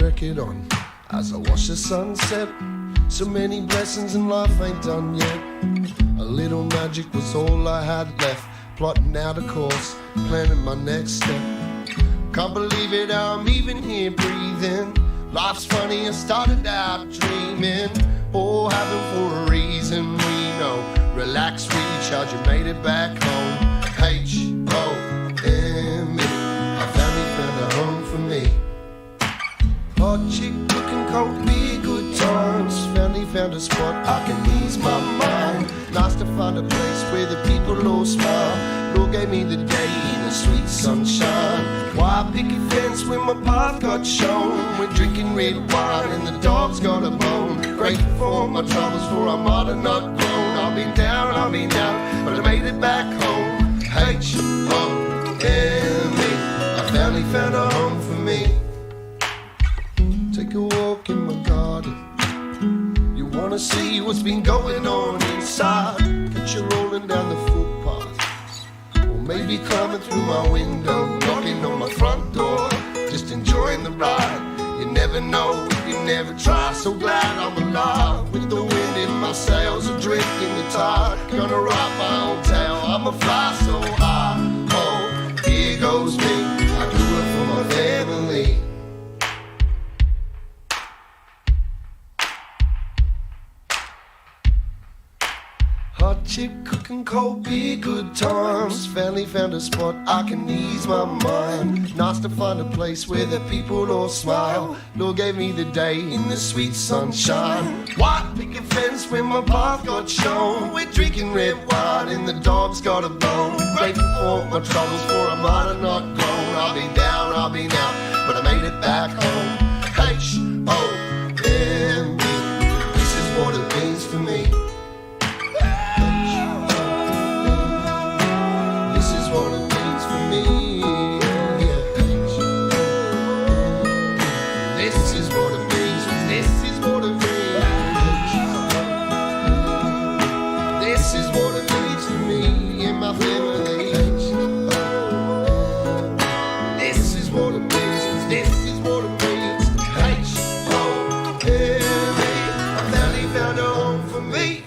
record on as I watch the sunset. So many blessings and life ain't done yet. A little magic was all I had left. Plotting out a course, planning my next step. Can't believe it, I'm even here breathing. Life's funny, I started out dreaming. Oh, heaven for a reason, we know. Relax, recharge, you made it back home. H-O-M-E, I finally found a home for me. Hot chick looking cold, be good times. Finally found a spot I can ease my mind. Nice to find a place where the people all smile. Lord gave me the day in the sweet sunshine. Why picket fence when my path got shown? We're drinking red wine and the dog's got a bone. Grateful for my troubles, for I might have not grown. I've been down, but I made it back home. H-O-M-E, I finally found a home for me. Take a walk in my garden. You wanna see what's been going on inside? Get you rolling down the footpath, or maybe climbing through my window, knocking on my front door, just enjoying the ride. You never know if you never try. So glad I'm alive, with the wind in my sails, adrift in the tide. Gonna write my own tale, I'ma fly so high. Oh, here goes me, I do it for my family. Hot chick cooking cold beer, good times. Finally found a spot I can ease my mind. Nice to find a place where the people all smile. Lord gave me the day in the sweet sunshine. White picket fence when my path got shown. We're drinking red wine and the dog's got a bone. Grateful for my troubles, for I might have not grown. I've been down, I've been out, but I made it back home. H-O-M-E, this is what it means for me. What it means for me, yeah. This is what it means, this is what it means. This is what it means for me and my family. This is what it means, this is what it means. H-O-M-E, I finally found a home for me.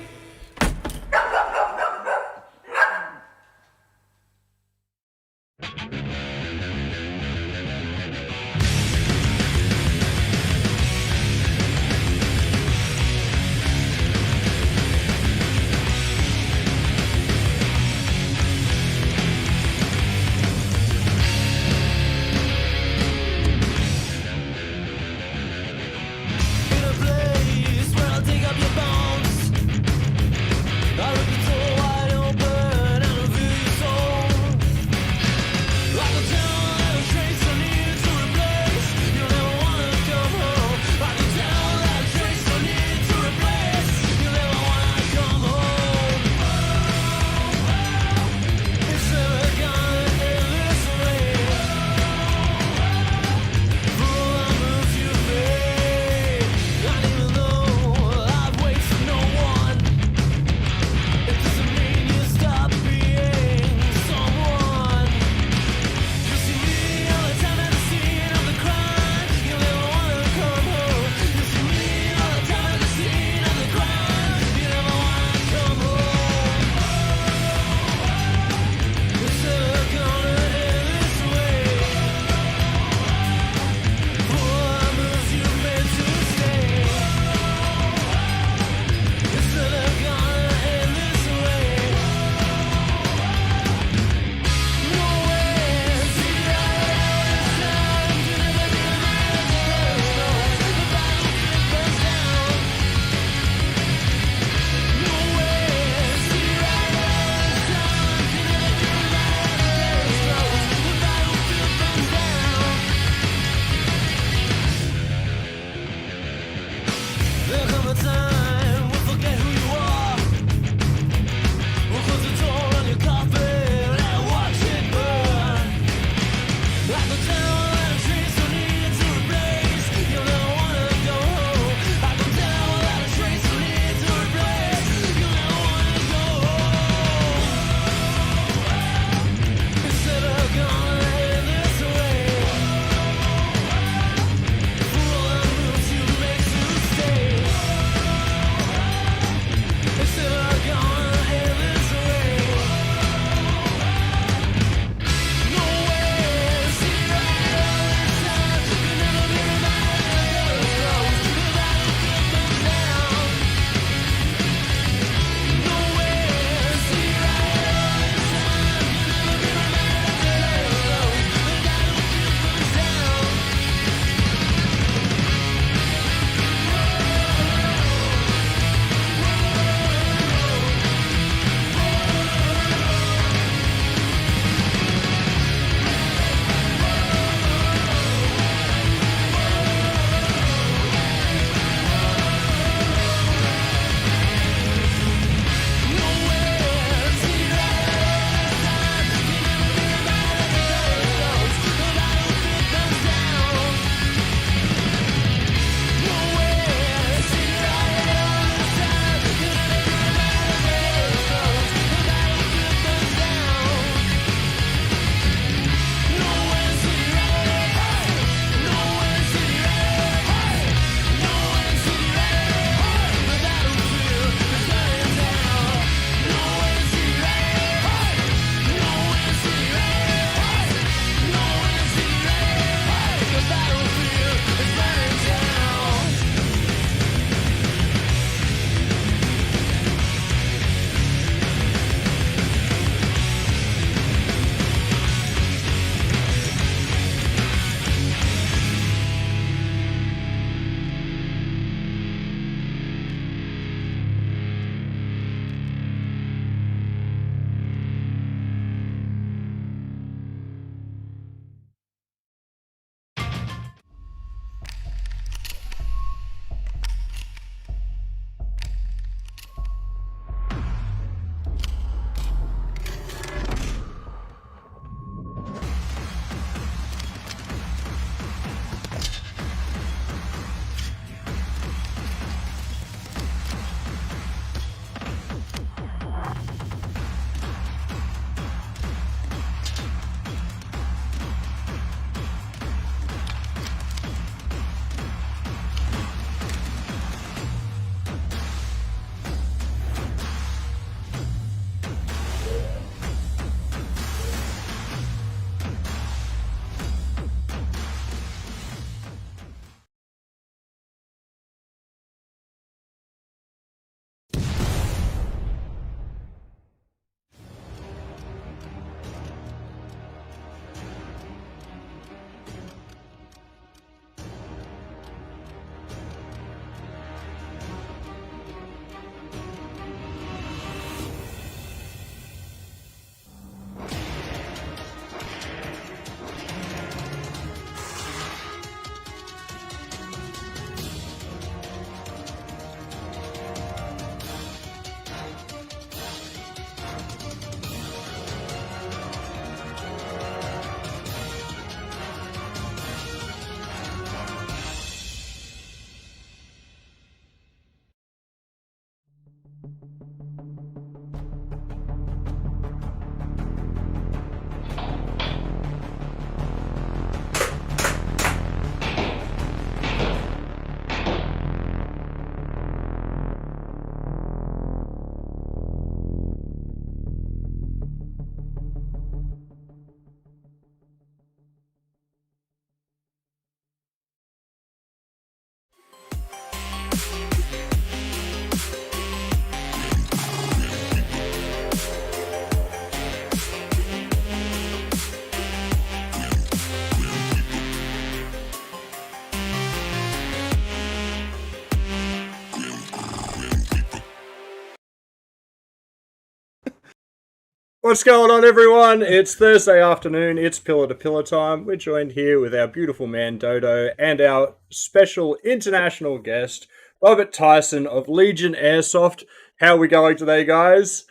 What's going on, everyone? It's Thursday afternoon. It's Pillar to Pillar time. We're joined here with our beautiful man Dodo and our special international guest, Robert Tyson of Legion Airsoft. How are we going today, guys?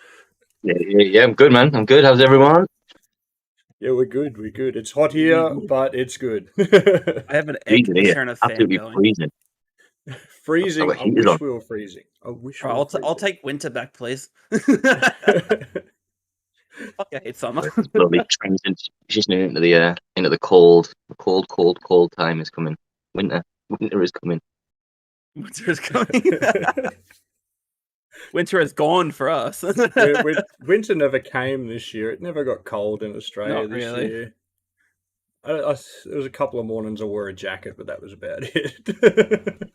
Yeah, I'm good, man. I'm good. How's everyone? Yeah, we're good. We're good. It's hot here, but it's good. I have an air Freezing here. conditioner and a fan Absolutely going. freezing. Freezing. Our I heat is wish on. we were freezing. I wish we Bro, were I'll take winter back, please. Fuck, I hate summer. Slowly transitioning into the cold time is coming. Winter is coming. Winter is coming. Winter is gone for us. Winter never came this year. It never got cold in Australia Not this really. year. There was a couple of mornings I wore a jacket, but that was about it.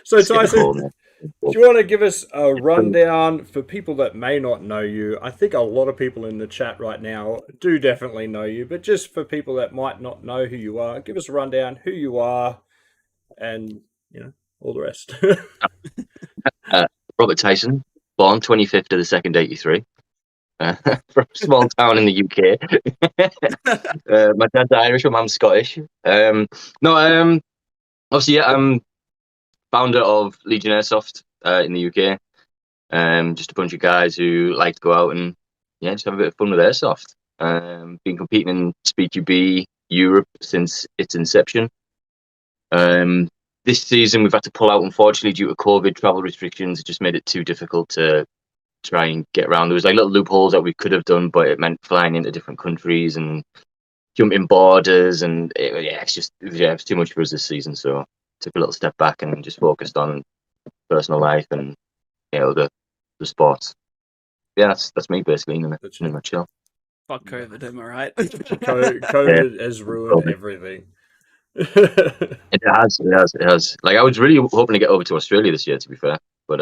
So, It's getting Tyson, cold, man. do you want to give us a rundown for people that may not know you? I think a lot of people in the chat right now do definitely know you, but just for people that might not know who you are, give us a rundown who you are and, all the rest. Robert Tyson, born 25th of the 2nd, 83. From a small town in the UK. My dad's Irish, my mum's Scottish. Obviously, yeah, I'm founder of Legion Airsoft in the UK. Just a bunch of guys who like to go out and just have a bit of fun with airsoft. Been competing in Speedqb Europe since its inception. This season we've had to pull out, unfortunately, due to COVID travel restrictions. It just made it too difficult to try and get around. There was like little loopholes that we could have done, but it meant flying into different countries and jumping borders, and it was too much for us this season. So took a little step back and just focused on personal life and the sports. Yeah, that's me basically in a nutshell. Fuck COVID, am I right? COVID has ruined everything. It has. Like, I was really hoping to get over to Australia this year, to be fair, but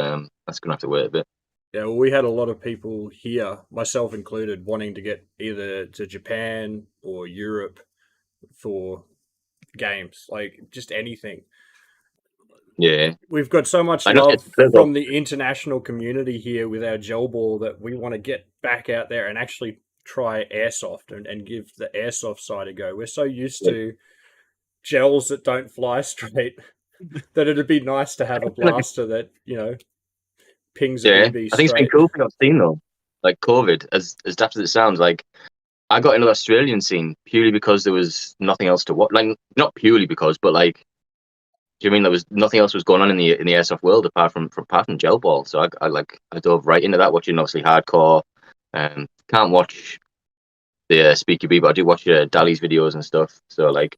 that's gonna have to wait a bit. Yeah, well, we had a lot of people here, myself included, wanting to get either to Japan or Europe for games, like just anything. Yeah, We've got so much love from the international community here with our Gelball that we want to get back out there and actually try airsoft and give the airsoft side a go. We're so used to gels that don't fly straight that it'd be nice to have a blaster that pings a BB I think it's been cool for that scene though. Like COVID, as daft as it sounds, like I got into the Australian scene purely because there was nothing else to watch. Like, not purely because, but like, do you mean there was nothing else was going on in the airsoft world apart from Gelball? So I dove right into that, watching obviously Hardcore. Can't watch the Speedqb, but I do watch Dali's videos and stuff. So like,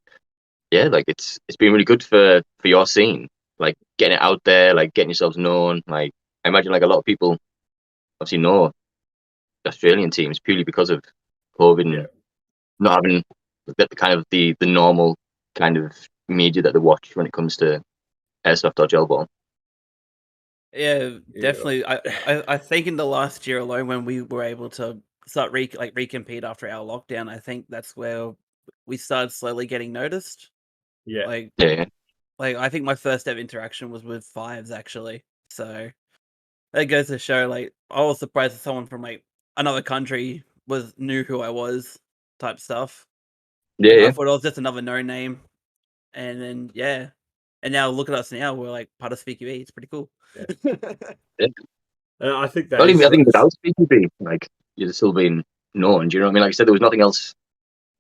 yeah, like it's been really good for your scene, like getting it out there, like getting yourselves known. Like, I imagine like a lot of people obviously know Australian teams purely because of COVID and not having the normal kind of media that they watch when it comes to airsoft or Gelball. Yeah, definitely. I think in the last year alone, when we were able to start recompete after our lockdown, I think that's where we started slowly getting noticed. Yeah. Like I think my first ever interaction was with Fives, actually. So that goes to show, like, I was surprised that someone from like another country knew who I was, type stuff. Yeah. I thought I was just another no name, and then and now look at us now. We're like part of Speedqb. It's pretty cool. Yeah. I think that. I think without Speedqb, like, you'd still been known. Do you know what I mean? Like I said, there was nothing else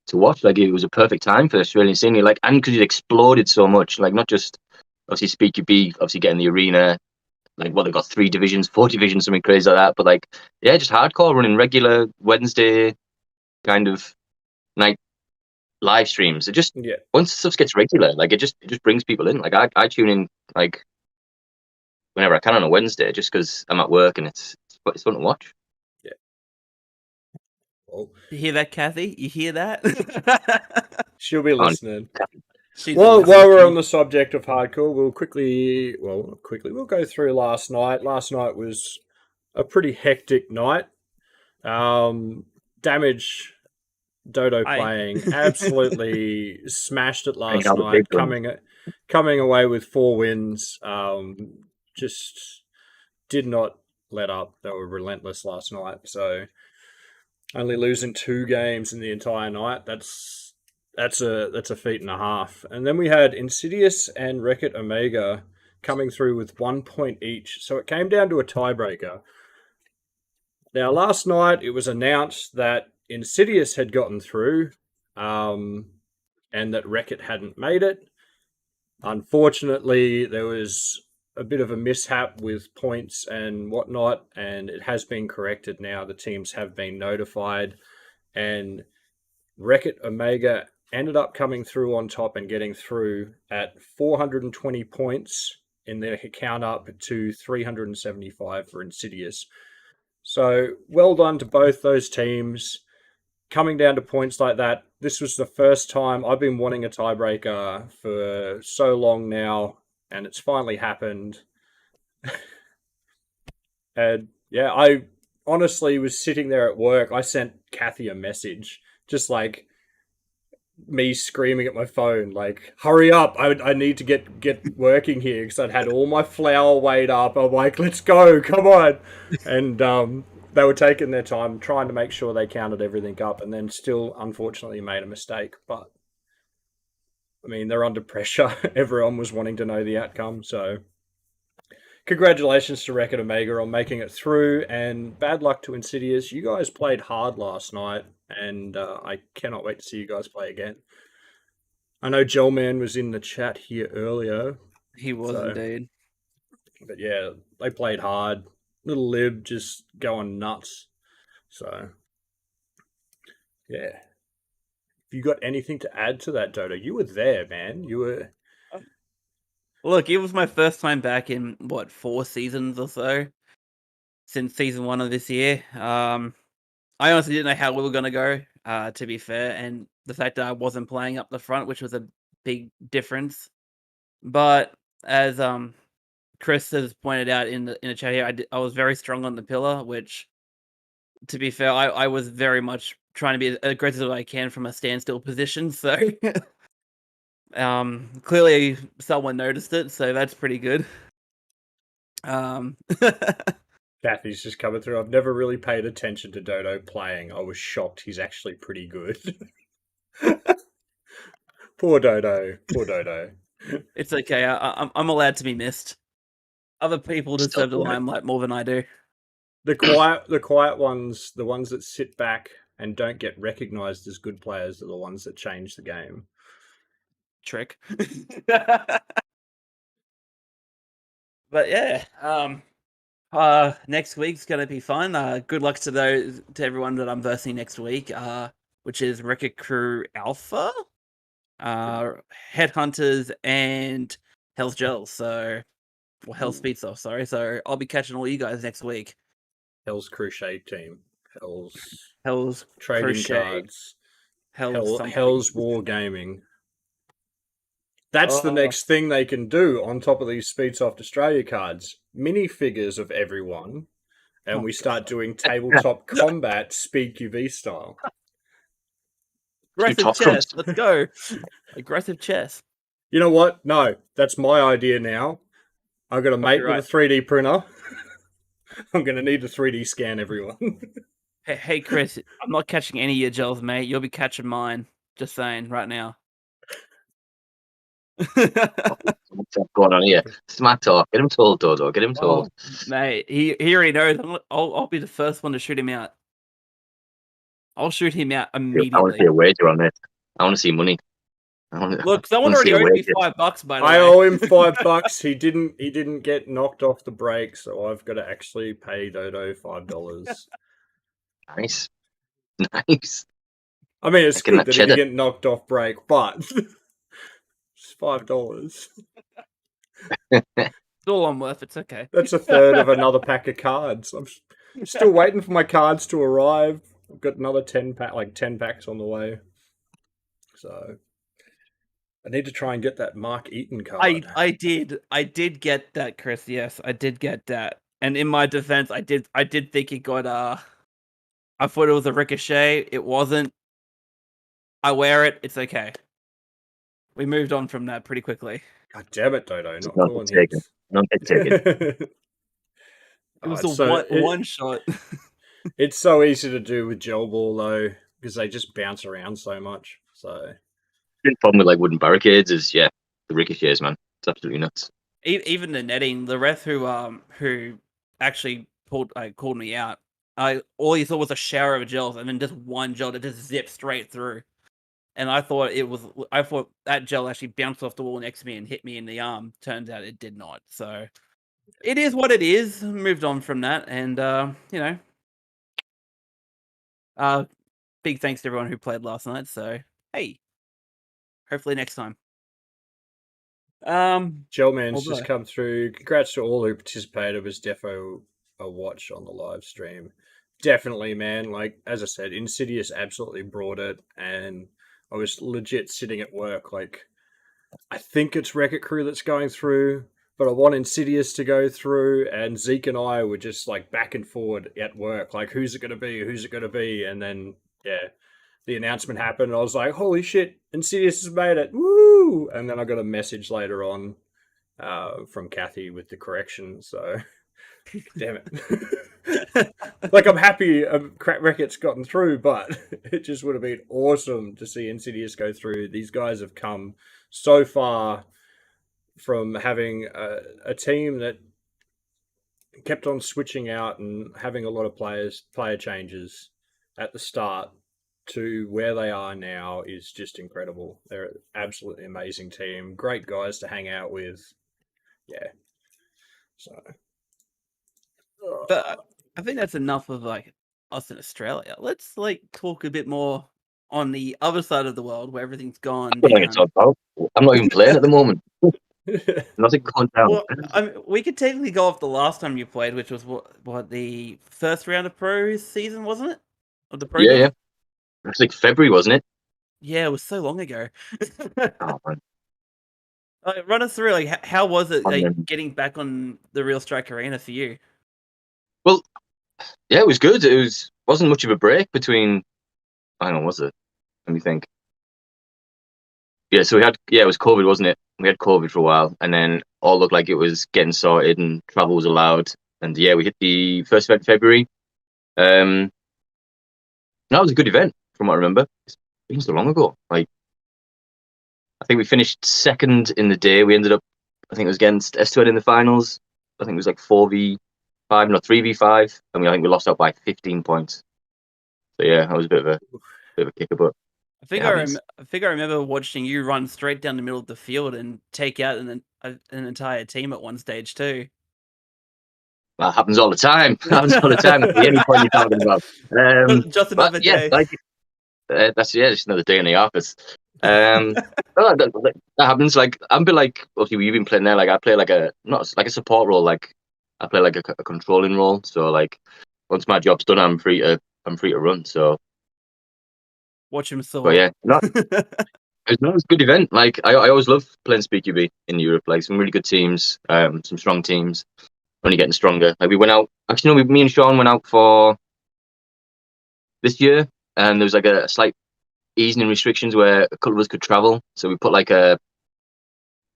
to watch. Like, it was a perfect time for the Australian scene. Like, and because it exploded so much, like not just obviously Speedqb, obviously getting the arena. Like, they've got 3 divisions, 4 divisions, something crazy like that. But like, yeah, just Hardcore running regular Wednesday kind of night live streams. It just once stuff gets regular, like it just brings people in. Like, I tune in like whenever I can on a Wednesday, just because I'm at work and it's fun to watch. Yeah. Well, you hear that, Kathy? You hear that? She'll be listening. While we're on the subject of Hardcore, we'll go through last night. Last night was a pretty hectic night. Damage Dodo playing absolutely smashed it last night, coming away with 4 wins. Just did not let up. They were relentless last night. So Only losing 2 games in the entire night. That's a feat and a half. And then we had Insidious and Wreck-It Omega coming through with 1 point each. So it came down to a tiebreaker. Now, last night it was announced that Insidious had gotten through, and that Wreck-It hadn't made it. Unfortunately, there was a bit of a mishap with points and whatnot, and it has been corrected now. The teams have been notified, and Wreck-It Omega ended up coming through on top and getting through at 420 points in their count up to 375 for Insidious. So well done to both those teams. Coming down to points like that, this was the first time. I've been wanting a tiebreaker for so long now, and it's finally happened. And yeah, I honestly was sitting there at work. I sent Kathy a message, just like me screaming at my phone, like, hurry up, I need to get working here, because I'd had all my flour weighed up. I'm like, let's go, come on. And they were taking their time trying to make sure they counted everything up, and then still unfortunately made a mistake. But I mean, they're under pressure. Everyone was wanting to know the outcome, so congratulations to Wreck-It Omega on making it through, and bad luck to Insidious. You guys played hard last night, and I cannot wait to see you guys play again. I know Gelman was in the chat here earlier. He was indeed. But yeah, they played hard. Little Lib just going nuts. So, yeah. Have you got anything to add to that, Dodo? You were there, man. You were... Look, it was my first time back in, 4 seasons or so? Since season 1 of this year. I honestly didn't know how we were going to go, to be fair. And the fact that I wasn't playing up the front, which was a big difference. But as Chris has pointed out in the chat here, I was very strong on the pillar, which, to be fair, I was very much trying to be as aggressive as I can from a standstill position. So clearly someone noticed it, so that's pretty good. Kathy's just coming through. I've never really paid attention to Dodo playing. I was shocked. He's actually pretty good. Poor Dodo. Poor Dodo. It's okay. I'm allowed to be missed. Other people deserve the limelight more than I do. The quiet ones, the ones that sit back and don't get recognized as good players, are the ones that change the game. Trick. But yeah, next week's gonna be fun. Good luck to everyone that I'm versing next week. Which is Wreck-It Crew Alpha, Headhunters, and Hell's Gels. Hell's Speedsoft. Sorry. So I'll be catching all you guys next week. Hell's Crochet team. Hell's trading Crochet. cards. Hell's War Gaming. That's the next thing they can do on top of these Speedsoft Australia cards. Minifigures of everyone. And we start doing tabletop combat Speedqb style. Aggressive chess. Let's go. Aggressive chess. You know what? No, that's my idea now. I've got a mate with a 3D printer. I'm going to need to 3D scan everyone. Hey, Chris, I'm not catching any of your gels, mate. You'll be catching mine. Just saying, right now. What's going on here? Smack talk. Get him told, Dodo. Get him told. Mate, he already knows. I'll be the first one to shoot him out. I'll shoot him out immediately. I want to see a wager on this. I want to see money. Look, someone already owed me $5, by the way. I owe him $5. He didn't get knocked off the break, so I've got to actually pay Dodo $5. Nice. Nice. I mean, it's good that he didn't get knocked off break, but it's $5. It's all I'm worth. It's okay. That's a third of another pack of cards. I'm still waiting for my cards to arrive. I've got another 10 packs on the way. So I need to try and get that Mark Eaton card. I did get that, Chris. Yes, I did get that. And in my defense, I did think it got I thought it was a Ricochet. It wasn't. I wear it. It's okay. We moved on from that pretty quickly. God damn it, Dodo! Not calling taken. Not taken. It was one shot. It's so easy to do with Gelball though, because they just bounce around so much. So The problem with like wooden barricades is the ricochets, man. It's absolutely nuts. Even the netting, the ref who actually called me out, all he saw was a shower of gels and then just one gel that just zipped straight through. And I thought that gel actually bounced off the wall next to me and hit me in the arm. Turns out it did not. So it is what it is. Moved on from that, and big thanks to everyone who played last night. So hey, hopefully next time. Gelman's just come through. Congrats to all who participated. It was defo a watch on the live stream. Definitely, man. Like as I said, Insidious absolutely brought it, and I was legit sitting at work. Like I think it's Wreck-It Crew that's going through, but I want Insidious to go through. And Zeke and I were just like back and forward at work, like who's it going to be? Who's it going to be? And then the announcement happened, and I was like, holy shit, Insidious has made it. Woo! And then I got a message later on from Kathy with the correction, so damn it. Like, I'm happy Wreck-It's gotten through, but it just would have been awesome to see Insidious go through. These guys have come so far from having a team that kept on switching out and having a lot of player changes at the start to where they are now is just incredible. They're an absolutely amazing team. Great guys to hang out with. Yeah. So. But I think that's enough of like us in Australia. Let's like talk a bit more on the other side of the world where everything's gone down. I'm not even playing at the moment. Nothing going down. Well, we could technically go off the last time you played, which was what the first round of pro season, wasn't it? Of the pro. Yeah. It was like February, wasn't it? Yeah, it was so long ago. Oh, man. Run us through, like, how was it getting back on the Real Strike Arena for you? Well, yeah, it was good. Wasn't much of a break between. Hang on, was it? Let me think. Yeah, so it was COVID, wasn't it? We had COVID for a while, and then all looked like it was getting sorted and travel was allowed. And yeah, we hit the first event in February. That was a good event, from what I remember. It's been so long ago. Like, I think we finished second in the day. We ended up, I think it was against S2 in the finals. I think it was like 4v5, not 3v5, and I think we lost out by 15 points. So yeah, that was a bit of a kicker, but I think I remember watching you run straight down the middle of the field and take out an entire team at one stage too. That happens all the time. Any point you're talking about. Just another day. That's just another day in the office. That happens. Like I'm a bit like, obviously you've been playing there. Like I play like not like a support role. Like I play like a controlling role. So like once my job's done, I'm free to run. So watch him so. But yeah, it was a good event. Like I always love playing Speedqb in Europe. Like some really good teams, some strong teams. Only getting stronger. Like we went out. Actually, no, me and Sean went out for this year, and there was like a slight easing in restrictions where a couple of us could travel. So we put like a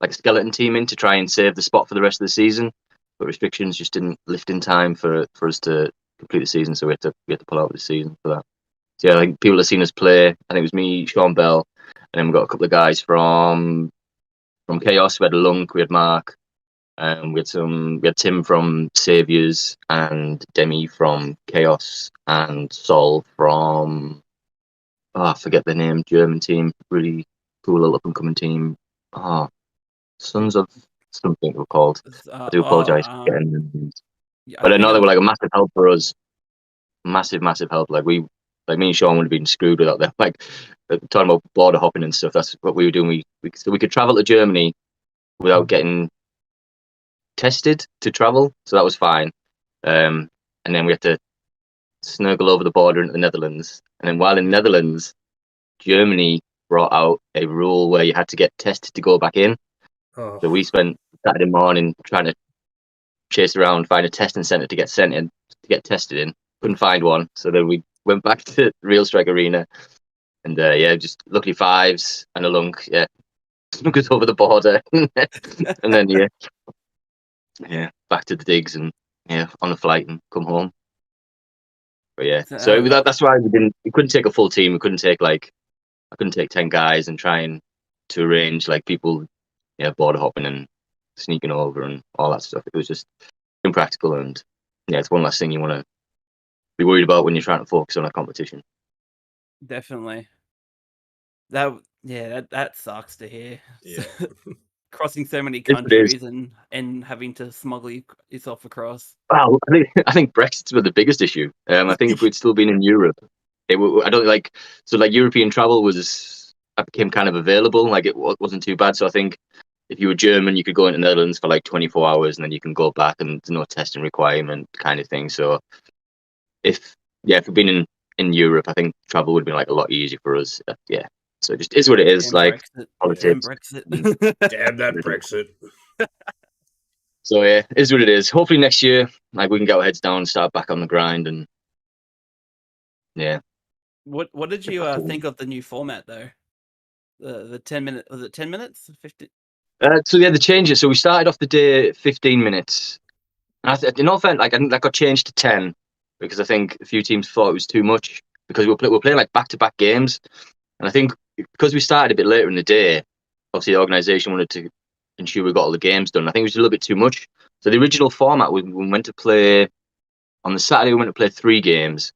skeleton team in to try and save the spot for the rest of the season. But restrictions just didn't lift in time for us to complete the season, so we had to pull out of the season for that. So yeah, like people have seen us play. I think it was me, Sean Bell, and then we got a couple of guys from Chaos. We had Lunk, we had Mark. We had Tim from Saviors and Demi from Chaos and Sol from I forget the name, German team, really cool little up and coming team. Sons of something they were called. I do apologize for getting them. But I know they were like a massive help for us. Massive help. Like me and Sean would have been screwed without them. Like talking about border hopping and stuff. That's what we were doing. We could travel to Germany without getting tested to travel, so that was fine. And then we had to snuggle over the border into the Netherlands. And then while in the Netherlands, Germany brought out a rule where you had to get tested to go back in. So we spent Saturday morning trying to chase around, find a testing center to get sent in, to get tested in. Couldn't find one, so then we went back to Real Strike Arena, and just luckily fives and a Lunk, snuck us over the border, and then back to the digs and on the flight and come home. But yeah, so that's why we couldn't take a full team. We couldn't take I couldn't take 10 guys and trying to arrange like people, border hopping and sneaking over and all that stuff. It was just impractical, and it's one less thing you want to be worried about when you're trying to focus on a competition. Definitely. That sucks to hear. Yeah. Crossing so many countries and having to smuggle yourself across. Wow, I think Brexit's been the biggest issue. I think if we'd still been in Europe, I don't European travel became kind of available. Like it wasn't too bad. So I think if you were German, you could go into the Netherlands for like 24 hours and then you can go back, and there's no testing requirement kind of thing. So if we'd been in Europe, I think travel would have been like a lot easier for us. So it just is what it is. Damn like Brexit. politics. Damn Brexit. Damn that Brexit. So it is what it is. Hopefully next year, like we can get our heads down and start back on the grind. And What did you think of the new format though? The 10-minute, was it 10 minutes? 15? The changes. So we started off the day 15 minutes. And in all fairness, I think that got changed to 10 because I think a few teams thought it was too much because we're playing like back-to-back games. And I think because we started a bit later in the day, obviously the organisation wanted to ensure we got all the games done. I think it was a little bit too much. So the original format, we went to play on the Saturday. We went to play 3 games,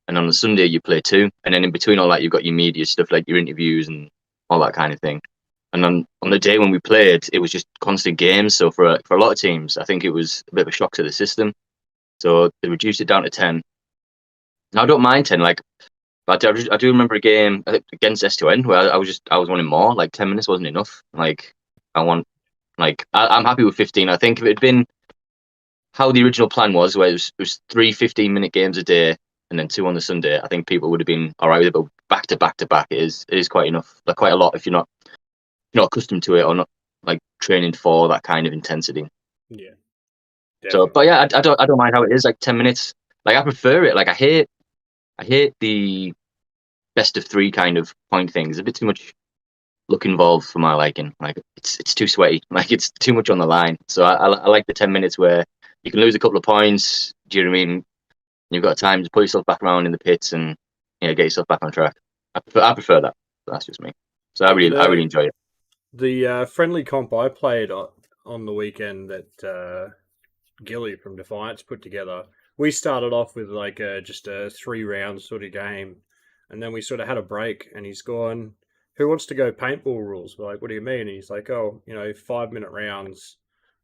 and on the Sunday you play 2, and then in between all that you've got your media stuff like your interviews and all that kind of thing. And on the day when we played, it was just constant games. So for a lot of teams, I think it was a bit of a shock to the system. So they reduced it down to 10. Now I don't mind 10. Like I do remember a game against S2N where I was wanting more. Like 10 minutes wasn't enough. Like I'm happy with 15. I think if it had been how the original plan was, where it was 3 15-minute games a day and then 2 on the Sunday, I think people would have been all right with it. But back to back to back, it is quite enough. Like quite a lot if you're not accustomed to it or not like training for that kind of intensity. Yeah. Definitely. So, but yeah, I don't mind how it is. Like 10 minutes. Like I prefer it. Like I hate the best of 3 kind of point things. A bit too much look involved for my liking. Like it's too sweaty. Like it's too much on the line. So I like the 10 minutes where you can lose a couple of points. Do you know what I mean? You've got time to put yourself back around in the pits and get yourself back on track. I prefer that. That's just me. So I really enjoy it. The friendly comp I played on the weekend that Gilly from Defiance put together, we started off with like just a 3-round sort of game, and then we sort of had a break, and he's gone, who wants to go paintball rules? We're like, what do you mean? And he's like, 5-minute rounds,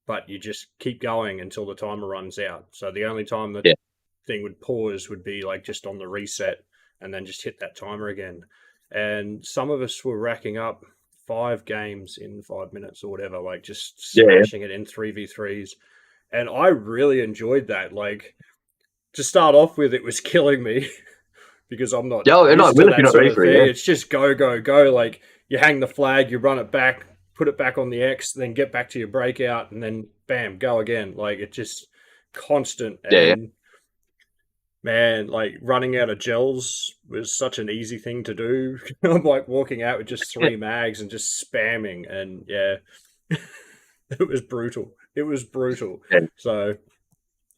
but you just keep going until the timer runs out. So the only time that thing would pause would be like just on the reset, and then just hit that timer again. And some of us were racking up 5 games in 5 minutes or whatever, like just smashing it in 3v3s. And I really enjoyed that. Like, to start off with, it was killing me because I'm not used to that sort of thing. It's just go. Like, you hang the flag, you run it back, put it back on the X, then get back to your breakout, and then bam, go again. Like, it's just constant. And man, like running out of gels was such an easy thing to do. I'm like walking out with just 3 mags and just spamming, and it was brutal. Yeah. So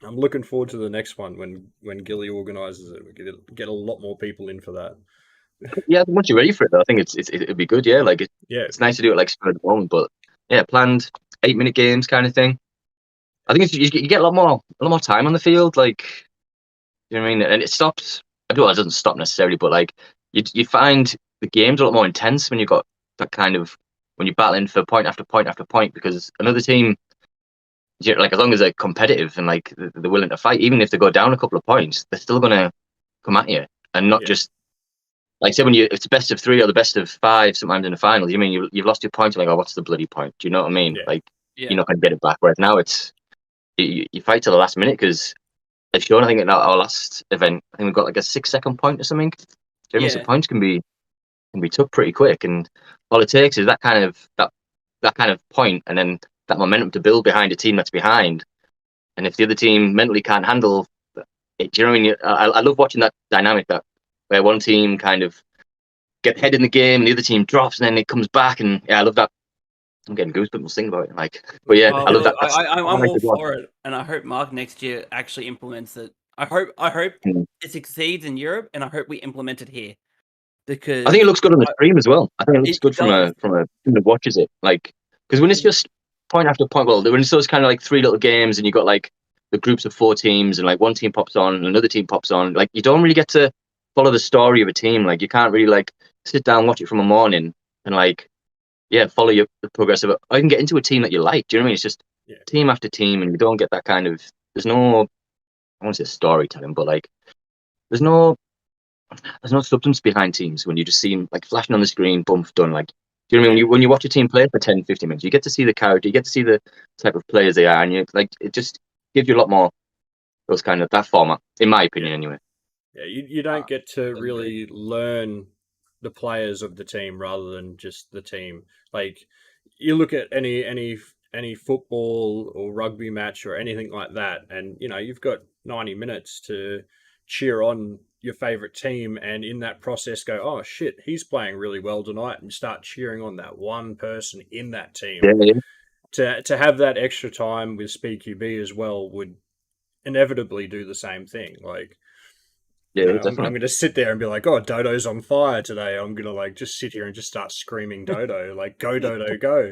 I'm looking forward to the next one when Gilly organises it. We get a lot more people in for that. Yeah, once you're ready for it, though, I think it'd be good. Yeah, like it's nice to do it like spur of the moment, but planned 8-minute games kind of thing. I think you get a lot more time on the field. Like, you know what I mean? And it stops. It doesn't stop necessarily, but like you find the games a lot more intense when you've got that kind of when you're battling for point after point after point, because another team, like as long as they're competitive and like they're willing to fight, even if they go down a couple of points, they're still gonna come at you and not just like say when it's the best of 3 or the best of 5 sometimes in the finals. You mean you've lost your point? You're like, oh, what's the bloody point? Do you know what I mean? Yeah. Like you're not gonna get it back. Whereas now it's you fight till the last minute because they've shown. I think at our last event, I think we've got like a 6-second point or something. So points can be took pretty quick, and all it takes is that kind of point, and then that momentum to build behind a team that's behind. And if the other team mentally can't handle it, do you know what I mean? I love watching that dynamic where one team kind of get ahead in the game, and the other team drops, and then it comes back, and I love that. I'm getting goosebumps thinking about it. Like, but I love that. I'm all for it, and I hope Mark next year actually implements it. I hope it succeeds in Europe, and I hope we implement it here. Because I think it looks good on the stream as well. I think it looks good from does. a person that watches it. Like, because when it's just point after point, well, when it's those kind of like 3 little games, and you got like the groups of 4 teams, and like one team pops on, and another team pops on, like you don't really get to follow the story of a team. Like you can't really like sit down, watch it from a morning, and like follow the progress of it. I can get into a team that you like. Do you know what I mean? It's just team after team, and you don't get that kind of. There's no, I want to say storytelling, but like there's no substance behind teams when you just see them like flashing on the screen, boom, done. Like, do you know what I mean? When you watch a team play for 10, 15 minutes, you get to see the character, you get to see the type of players they are, and you like it just gives you a lot more those kind of that format, in my opinion, anyway. Yeah, you don't get to really learn the players of the team rather than just the team. Like you look at any football or rugby match or anything like that, and you've got 90 minutes to cheer on your favorite team, and in that process go, oh shit, he's playing really well tonight, and start cheering on that one person in that team. To have that extra time with Speedqb as well would inevitably do the same thing. Like I'm going to sit there and be like, oh, Dodo's on fire today. I'm going to like just sit here and just start screaming Dodo, like go Dodo go,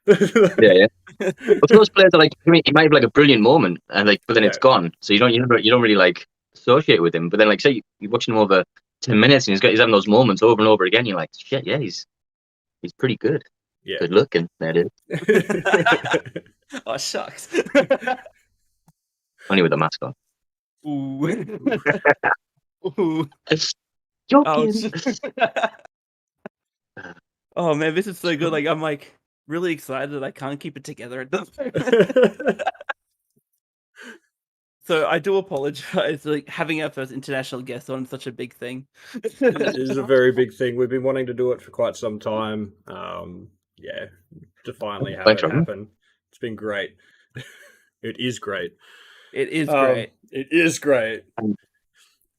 But for those players, are like, I mean, he might have like a brilliant moment, and like, but then it's gone. So you don't really like associate with him. But then, like, say you're watching him over 10 minutes, and he's having those moments over and over again. You're like, shit, yeah, he's pretty good. Yeah, good looking. That is. Oh shucks. Only with the mask on. Ooh. Ooh. Joking. Oh man, this is so good. Like I'm like really excited. I can't keep it together at this moment. So I do apologize. Like having our first international guest on such a big thing. It is a very big thing. We've been wanting to do it for quite some time. To finally have it happen. It's been great. It is great. It is great. It is great.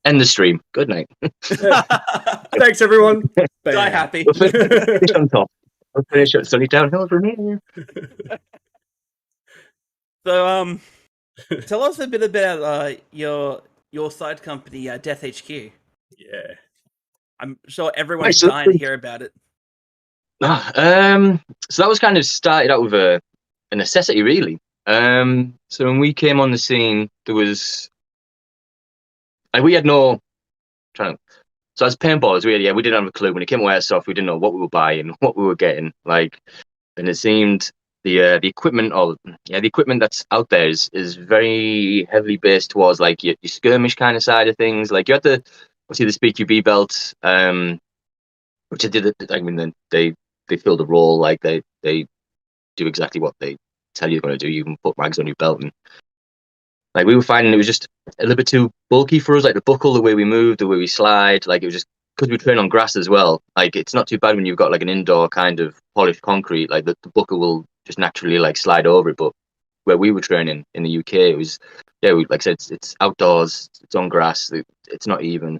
End the stream. Good night. Thanks, everyone. Die happy. We'll finish on top. We'll finish it. Sunny downhill from here. So, tell us a bit about your side company, Death HQ. Yeah, I'm sure everyone's dying to hear about it. So that was kind of started out with a necessity, really. So when we came on the scene, there was like we had no so as paintballers, we didn't have a clue. When it came to airsoft, we didn't know what we were buying, what we were getting. Like, and it seemed the equipment the equipment that's out there is very heavily based towards like your skirmish kind of side of things. Like you had the Speedqb belt, which I did. I mean, they fill the role. Like they do exactly what they tell you they're going to do. You can put mags on your belt, and like we were finding it was just a little bit too bulky for us. Like the buckle, the way we move, the way we slide, like it was just because we train on grass as well. Like it's not too bad when you've got like an indoor kind of polished concrete. Like the buckle will just naturally like slide over it. But where we were training in the UK, it was like I said, it's outdoors, it's on grass, it's not even.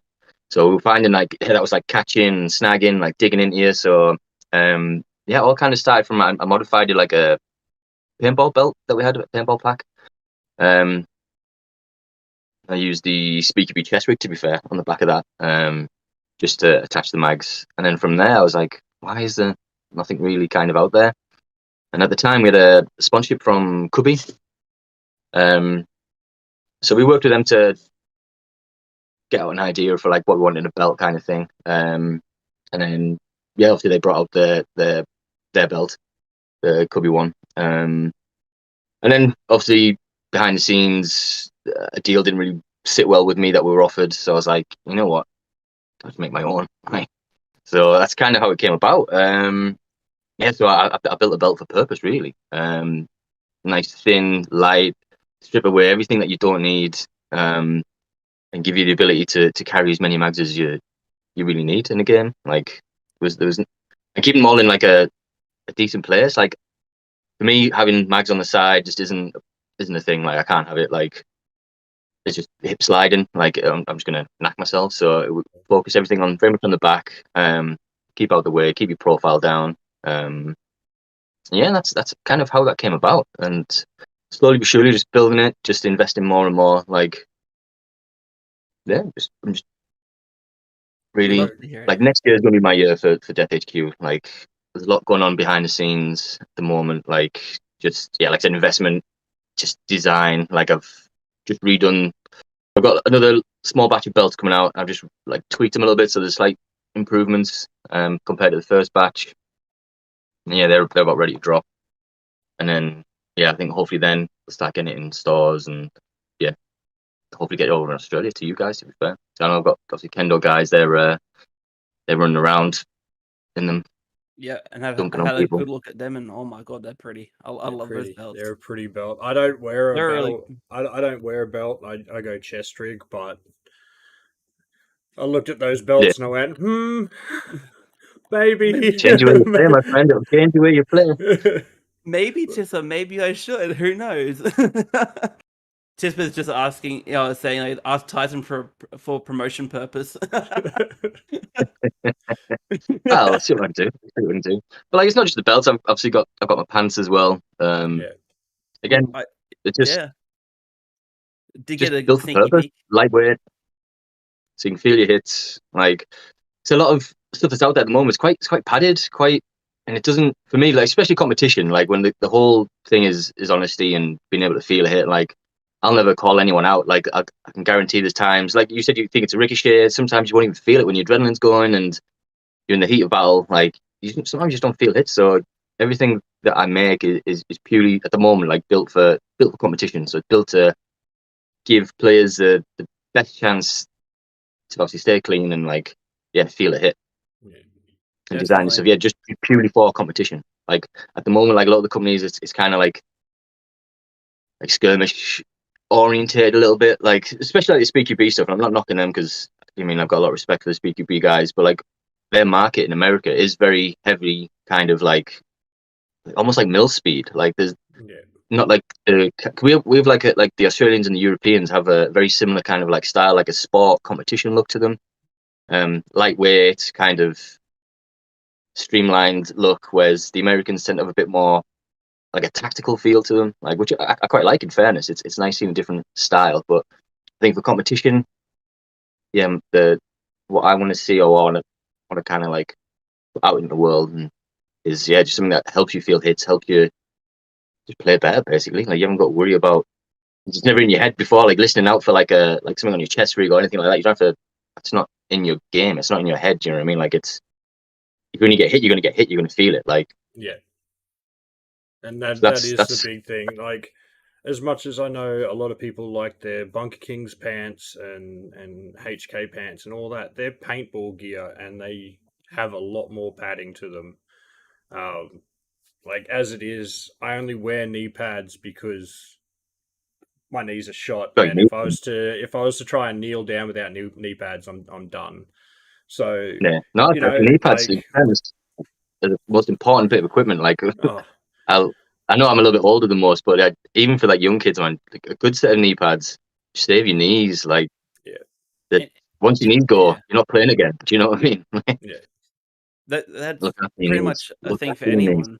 So we were finding like that was like catching, snagging, like digging into you. So all kind of started from I modified it like a paintball belt that we had, a paintball pack. I used the Speedqb chest rig, to be fair, on the back of that, just to attach the mags. And then from there, I was like, why is there nothing really kind of out there? And at the time, we had a sponsorship from Cubby. So we worked with them to get out an idea for like what we wanted in a belt kind of thing. And then, obviously they brought out their belt, the Cubby one. And then, obviously, behind the scenes, a deal didn't really sit well with me that we were offered, so I was like, you know what, I'll just make my own. Right. So that's kind of how it came about. So I built a belt for purpose, really. Nice, thin, light, strip away everything that you don't need, and give you the ability to carry as many mags as you really need in the game. Like there was and keep them all in like a decent place. Like for me, having mags on the side just isn't a thing. Like I can't have it like it's just hip sliding. Like I'm just gonna knock myself. So it would focus everything on very much on the back. Keep out the way, keep your profile down. That's kind of how that came about. And slowly but surely, just building it, just investing more and more. Like yeah, I'm just really love to hear it. like next year is going to be my year for Death HQ. Like, there's a lot going on behind the scenes at the moment. Like, just like I said, investment, just design. Like, I've just redone. I've got another small batch of belts coming out. I've just like tweaked them a little bit, so there's slight improvements compared to the first batch. And yeah, they're about ready to drop. And then I think hopefully then we'll start getting it in stores and hopefully get it over in Australia to you guys. To be fair, so I know I've got obviously Kendo guys. They're running around in them. Yeah, and I've Dunking on had a people. good look at them, and oh my god, they're pretty. I love those belts. They're a pretty belt. I don't wear a They're belt. really- I don't wear a belt. I go chest rig, but I looked at those belts and I went, maybe. Change the way you play, my friend. It'll change the way you play. Maybe Tissa, maybe I should. Who knows? Tispa's just asking, saying like, ask Tyson for promotion purpose. Well, let's see what I can do. But like, it's not just the belts. I've obviously I've got my pants as well. Again, it's just Did get a built for sneaky purpose. peek. Lightweight, so you can feel your hits. Like, it's a lot of stuff that's out there at the moment. It's quite padded, and it doesn't, for me, like, especially competition, like when the whole thing is honesty and being able to feel a hit. Like, I'll never call anyone out. Like, I can guarantee there's times, like you said, you think it's a ricochet. Sometimes you won't even feel it when your adrenaline's going and you're in the heat of battle. Like, sometimes you just don't feel hits. So everything that I make is purely at the moment like built for competition. So it's built to give players the best chance to obviously stay clean and like feel a hit. And design stuff, just purely for competition. Like at the moment, like a lot of the companies, it's kind of like skirmish oriented a little bit, like especially like the Speedqb stuff. And I'm not knocking them because I've got a lot of respect for the Speedqb guys, but like their market in America is very heavy, kind of like almost like mill speed. Like there's not like we have like the Australians and the Europeans have a very similar kind of like style, like a sport competition look to them. Lightweight, kind of streamlined look, whereas the Americans tend to have a bit more like a tactical feel to them, like which I quite like. In fairness, it's nice seeing a different style. But I think for competition, what I want to see or want to kind of like put out in the world is just something that helps you feel hits, help you just play better. Basically, like you haven't got to worry about. It's never in your head before, like listening out for like something on your chest rig or anything like that. You don't have to. It's not in your game. It's not in your head. Do you know what I mean? Like if you're going to get hit, you're going to get hit. You're going to feel it. Like and that is the big thing. Like, as much as I know a lot of people like their Bunker Kings pants and HK pants and all that, they're paintball gear and they have a lot more padding to them. Like as it is, I only wear knee pads because my knees are shot, and if I was to try and kneel down without knee pads, I'm done. So knee pads are the most important bit of equipment. Like, I know I'm a little bit older than most, but even for like young kids, man, like, a good set of knee pads save your knees. Like, once your knees go, you're not playing again. Do you know what I mean? That's pretty much a thing for anyone.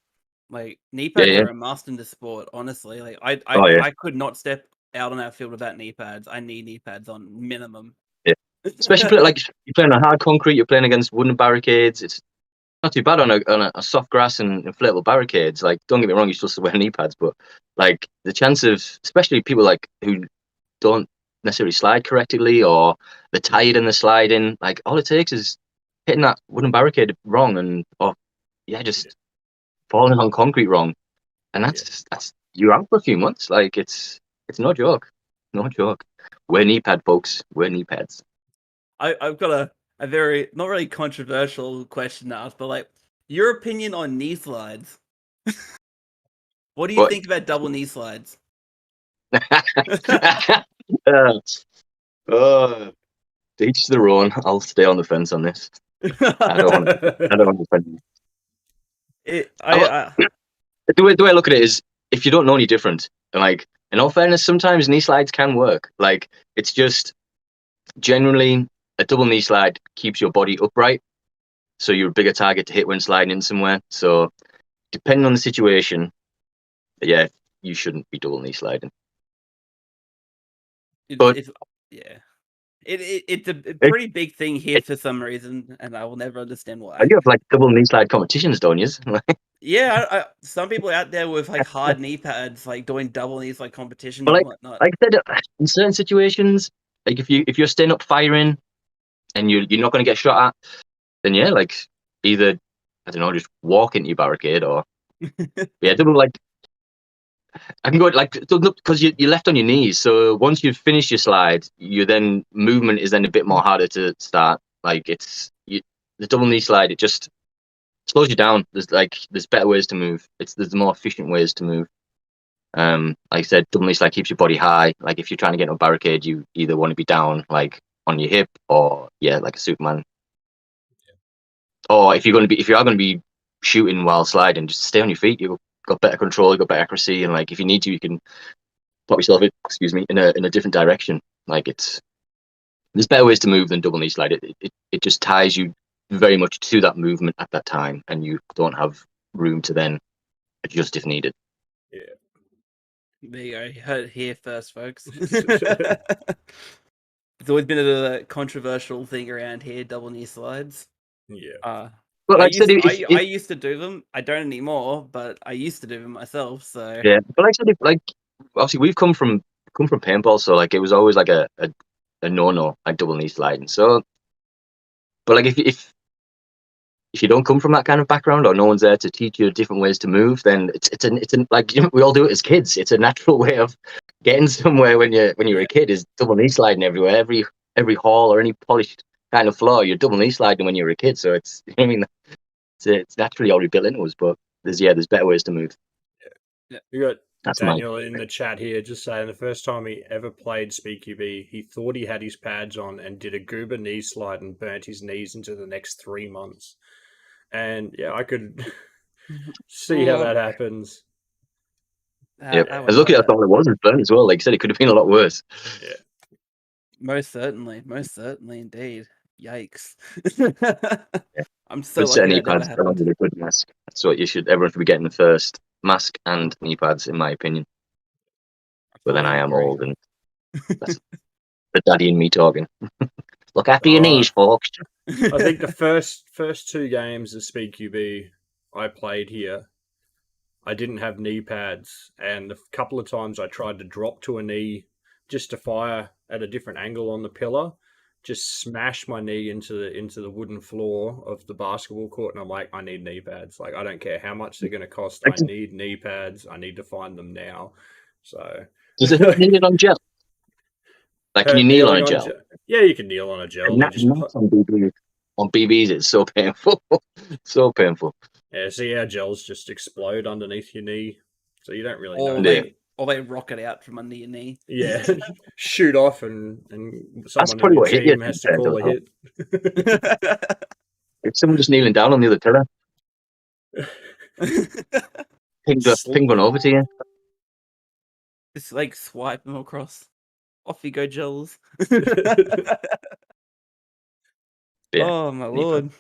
Like knee pads are a must in the sport. Honestly, like I could not step out on that field without knee pads. I need knee pads on minimum. Yeah, especially like you're playing on hard concrete, you're playing against wooden barricades. It's not too bad on a soft grass and inflatable barricades. Like, don't get me wrong, you're supposed to wear knee pads, but like the chance of, especially people like who don't necessarily slide correctly or they're tired in the sliding, like all it takes is hitting that wooden barricade wrong and just falling on concrete wrong, and that's you're out for a few months. Like it's no joke. Wear knee pad, folks. Wear knee pads. I've got a very not really controversial question to ask, but like your opinion on knee slides. What do you think about double knee slides? Each their own. I'll stay on the fence on this. I don't want to defend it. The way I look at it is, if you don't know any different, like in all fairness, sometimes knee slides can work. Like it's just generally a double knee slide keeps your body upright, so you're a bigger target to hit when sliding in somewhere. So depending on the situation, you shouldn't be double knee sliding. It's a pretty big thing here for some reason, and I will never understand why. You have like double knee slide competitions, don't you? Yeah, some people out there with like hard knee pads, like doing double knee slide competitions But and whatnot. like I said, in certain situations, like if you're staying up firing and you're not going to get shot at, then yeah, like either I don't know, just walk into your barricade or yeah, double like I can go like because you're left on your knees. So once you've finished your slide, then movement is then a bit more harder to start. Like the double knee slide, it just slows you down. There's better ways to move. There's more efficient ways to move. Like I said, double knee slide keeps your body high. Like if you're trying to get into a barricade, you either want to be down like on your hip or like a Superman. Or if you are going to be shooting while sliding, just stay on your feet. You've got better control, you've got better accuracy, and like if you need to, you can pop yourself in a different direction. Like there's better ways to move than double knee slide. It just ties you very much to that movement at that time, and you don't have room to then adjust if needed. Yeah. There you go. You heard it here first, folks. It's always been a controversial thing around here, double knee slides. Yeah. But like I used to do them. I don't anymore, but I used to do them myself. So yeah, but like I said, like obviously we've come from paintball, so like it was always like a no like double knee sliding. So, but like if you don't come from that kind of background or no one's there to teach you different ways to move, then it's like we all do it as kids. It's a natural way of getting somewhere when you're a kid is double knee sliding everywhere. Every hall or any polished kind of floor, you're double knee sliding when you're a kid. So it's I mean it's naturally already built into us. But there's better ways to move. Yeah. You got That's Daniel in the chat here just saying the first time he ever played Speedqb, he thought he had his pads on and did a goober knee slide and burnt his knees into the next 3 months. And yeah, I could see how that happens. Yeah, I was lucky that's all it was burnt as well. Like I said, it could have been a lot worse. Yeah. Most certainly indeed. Yikes. Yeah. I'm so lucky that never happened. With a good mask. That's what everyone should be getting first. Mask and knee pads, in my opinion. But then I am old and that's the daddy in me talking. Look after your knees, folks. I think the first 2 games of Speedqb I played here, I didn't have knee pads, and a couple of times I tried to drop to a knee just to fire at a different angle on the pillar, just smash my knee into the wooden floor of the basketball court, and I'm like, I need knee pads. Like I don't care how much they're going to cost. I need knee pads. I need to find them now. So does it hurt kneeling on gel? Like can you kneel on a gel? Yeah, you can kneel on a gel. Not on BBs, it's so painful. So painful. Yeah, see how gels just explode underneath your knee, so you don't really know. Or they rocket out from under your knee. Yeah, shoot off, and someone on your team has to call a hit. If someone just kneeling down on the other pillar, ping one over to you. Just like swipe them across. Off you go, gels. Yeah, oh my lord.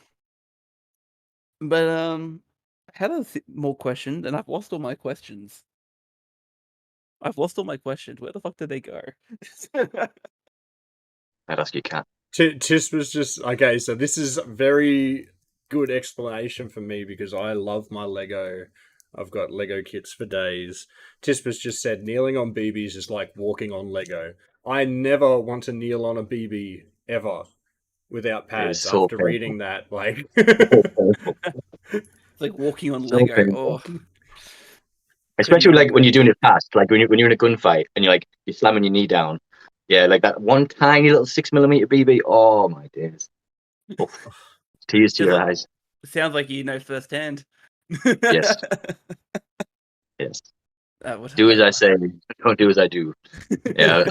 But I had more questions, and I've lost all my questions. Where the fuck did they go? I'd ask your cat. Tis was just okay. So this is a very good explanation for me because I love my Lego. I've got Lego kits for days. Tispus just said kneeling on BBs is like walking on Lego. I never want to kneel on a BB ever without pads after reading that. Like, it's like walking on Lego. Oh. Especially like when you're doing it fast, like when you're in a gunfight and you're slamming your knee down. Yeah, like that one tiny little 6mm BB. Oh my days. Oh, tears to your eyes. Sounds like you know firsthand. Yes. Yes. Do as I say, don't do as I do. Yeah,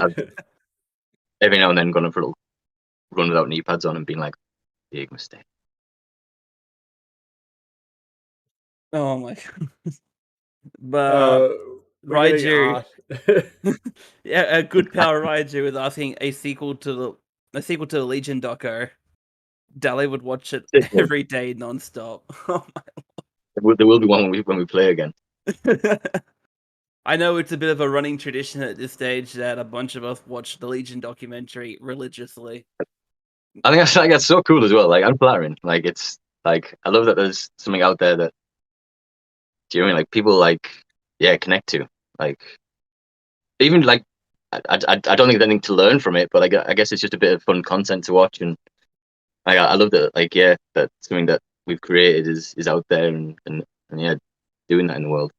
every now and then gone for a little run without knee pads on and being like, big mistake. Oh my god. But Raiju, yeah, a good power Raiju was asking a sequel to the Legion doco. Dali would watch it every day non-stop. Oh my lord. There will be one when we play again. I know it's a bit of a running tradition at this stage that a bunch of us watch the Legion documentary religiously. I think that's so cool as well. Like, unflattering. Like, it's like I love that there's something out there that, do you know what I mean? Like, people like, yeah, connect to. Like, even like, I don't think there's anything to learn from it, but like, I guess it's just a bit of fun content to watch, and like, I love that. Like, yeah, that something that we've created is out there, and yeah, doing that in the world.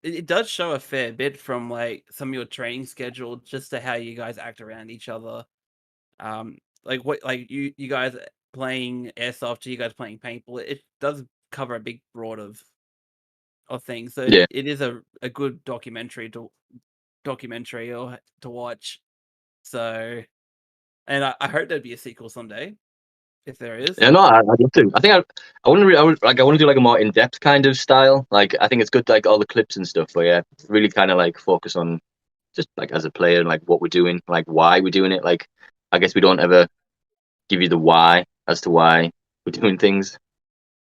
It does show a fair bit from like some of your training schedule, just to how you guys act around each other. Like what, like you guys playing airsoft, you guys playing paintball. It does cover a big broad of things. So Yeah. it is a good documentary to watch. So, and I hope there'd be a sequel someday, if there is. Yeah, no, I'd love to. I think I want to do like a more in-depth kind of style. Like, I think it's good, like all the clips and stuff, but yeah, really kind of like focus on just like as a player and like what we're doing, like why we're doing it. Like, I guess we don't ever give you the why as to why we're doing things.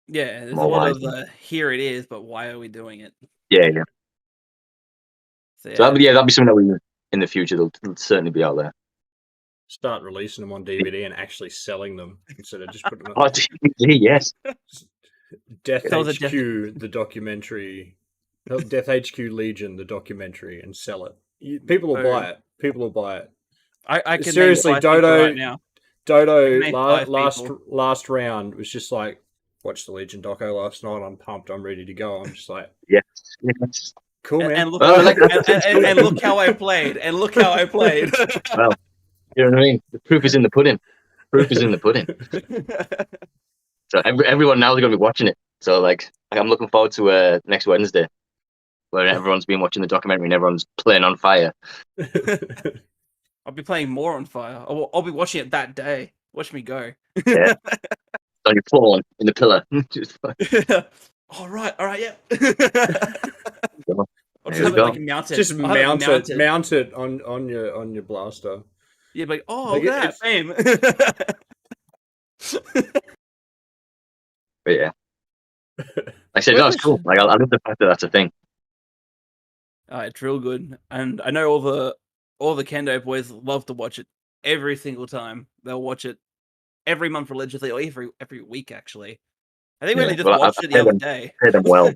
Yeah, there's More a lot why. of the here it is, but why are we doing it? Yeah. So, yeah. So that'd be something that we in the future they'll certainly be out there. Start releasing them on DVD and actually selling them instead of just putting them Oh, on yes. Death Tell the HQ, the documentary, Death HQ Legion, the documentary, and sell it. People will buy it. People will buy it. I can Seriously, name 5 people Dodo. right now. Dodo name 5 people. last round was just like, watched the Legion doco last night. I'm pumped. I'm ready to go. I'm just like, Yes. cool, man. And look, Well, and look how I played. And look how I played. Well, you know what I mean? The proof is in the pudding. Proof is in the pudding. So everyone now is going to be watching it. So like I'm looking forward to next Wednesday, where everyone's been watching the documentary and everyone's playing on fire. I'll be playing more on fire. I'll be watching it that day. Watch me go. Yeah. On your floor, in the pillar. All right, yeah. I'll There just we have it go. like mounted. Just I'll have it mount it on your blaster. Yeah, but Like, look at that fame. But yeah, like I said, no, it's cool. Like I love the fact that that's a thing. It's real good, and I know all the Kendo boys love to watch it every single time. They'll watch it every month religiously, or every week actually. I think we only just watched it the other day. Pay them well.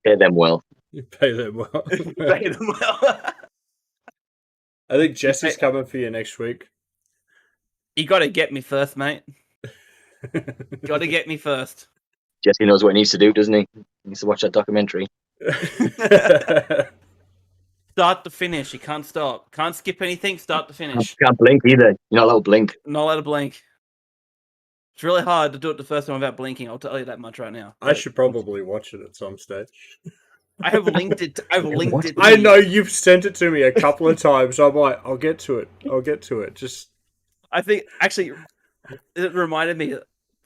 Pay them well. You pay them well. Pay them well. I think Jesse's coming for you next week. You got to get me first, mate. Got to get me first. Jesse knows what he needs to do, doesn't he? He needs to watch that documentary. Start to finish. You can't stop. Can't skip anything. Start to finish. Can't blink either. You're not allowed to blink. Not allowed to blink. It's really hard to do it the first time without blinking. I'll tell you that much right now. I should probably watch it at some stage. I have linked it. I know you've sent it to me a couple of times. I'm like, I'll get to it. Just, I think actually, it reminded me.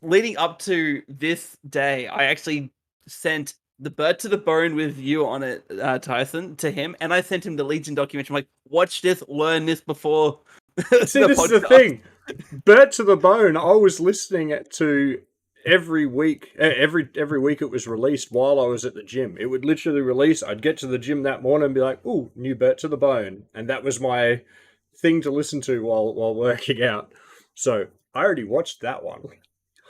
Leading up to this day, I actually sent the Bird to the Bone with you on it, Tyson, to him, and I sent him the Legion documentary. I'm like, watch this, learn this before. See, this is the thing. Bird to the Bone. I was listening to every week. Every week it was released while I was at the gym. It would literally release. I'd get to the gym that morning and be like, "Ooh, new Bird to the Bone," and that was my thing to listen to while working out. So I already watched that one.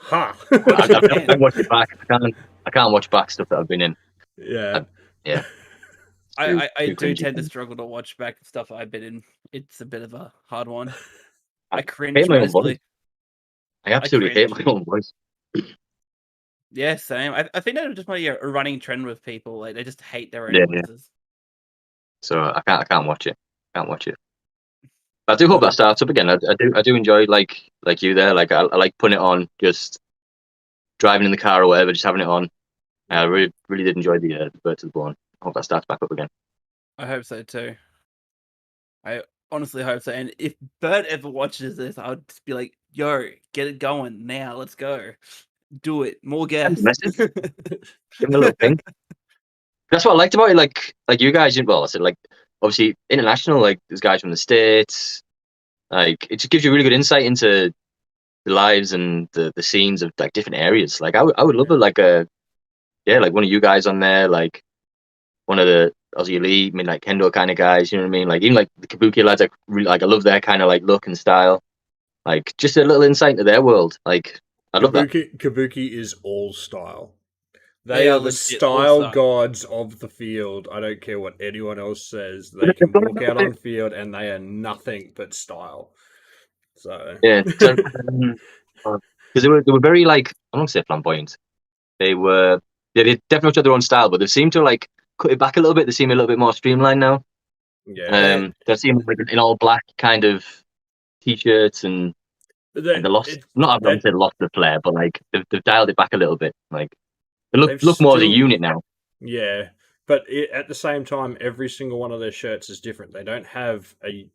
Ha! I watch it back. I can't watch back stuff that I've been in. Yeah. Yeah. I Too do cringy. tend to struggle to watch back stuff I've been in. It's a bit of a hard one. I cringe hate my own mostly. voice. I absolutely hate cringe. my own voice. Yeah, same. I think that's just a running trend with people. Like they just hate their own Yeah. voices. So I can't watch it. Can't watch it. But I do hope that starts up again. I do enjoy like you there. Like I like putting it on, just driving in the car or whatever, just having it on. I really did enjoy the Bird to the Bone. I hope that starts back up again. I hope so too. I honestly hope so. And if Bird ever watches this, I would just be like, "Yo, get it going now. Let's go. Do it. More guests." Give him a little thing. That's what I liked about it. Like you guys, well, I said like obviously international. Like there's guys from the States. Like it just gives you really good insight into the lives and the scenes of like different areas. Like I would love it, like one of you guys on there, like one of the Aussie Elite, I mean, like Kendo kind of guys. You know what I mean? Like even like the Kabuki lads, like really, like I love their kind of like look and style. Like just a little insight into their world. Like I love that. Kabuki is all style. They They are are the legit all style style. gods of the field. I don't care what anyone else says. They They've can got walk a out bit- on field and they are nothing but style. So Yeah, because they were very like I don't want to say flamboyant. They were they definitely had their own style, but they seem to like cut it back a little bit. They seem a little bit more streamlined now. yeah, They seem like in all black kind of t-shirts and they lost not I wouldn't say lost the flair, but like they've dialed it back a little bit. Like they look more as a unit now. Yeah, but at the same time, every single one of their shirts is different. They don't have a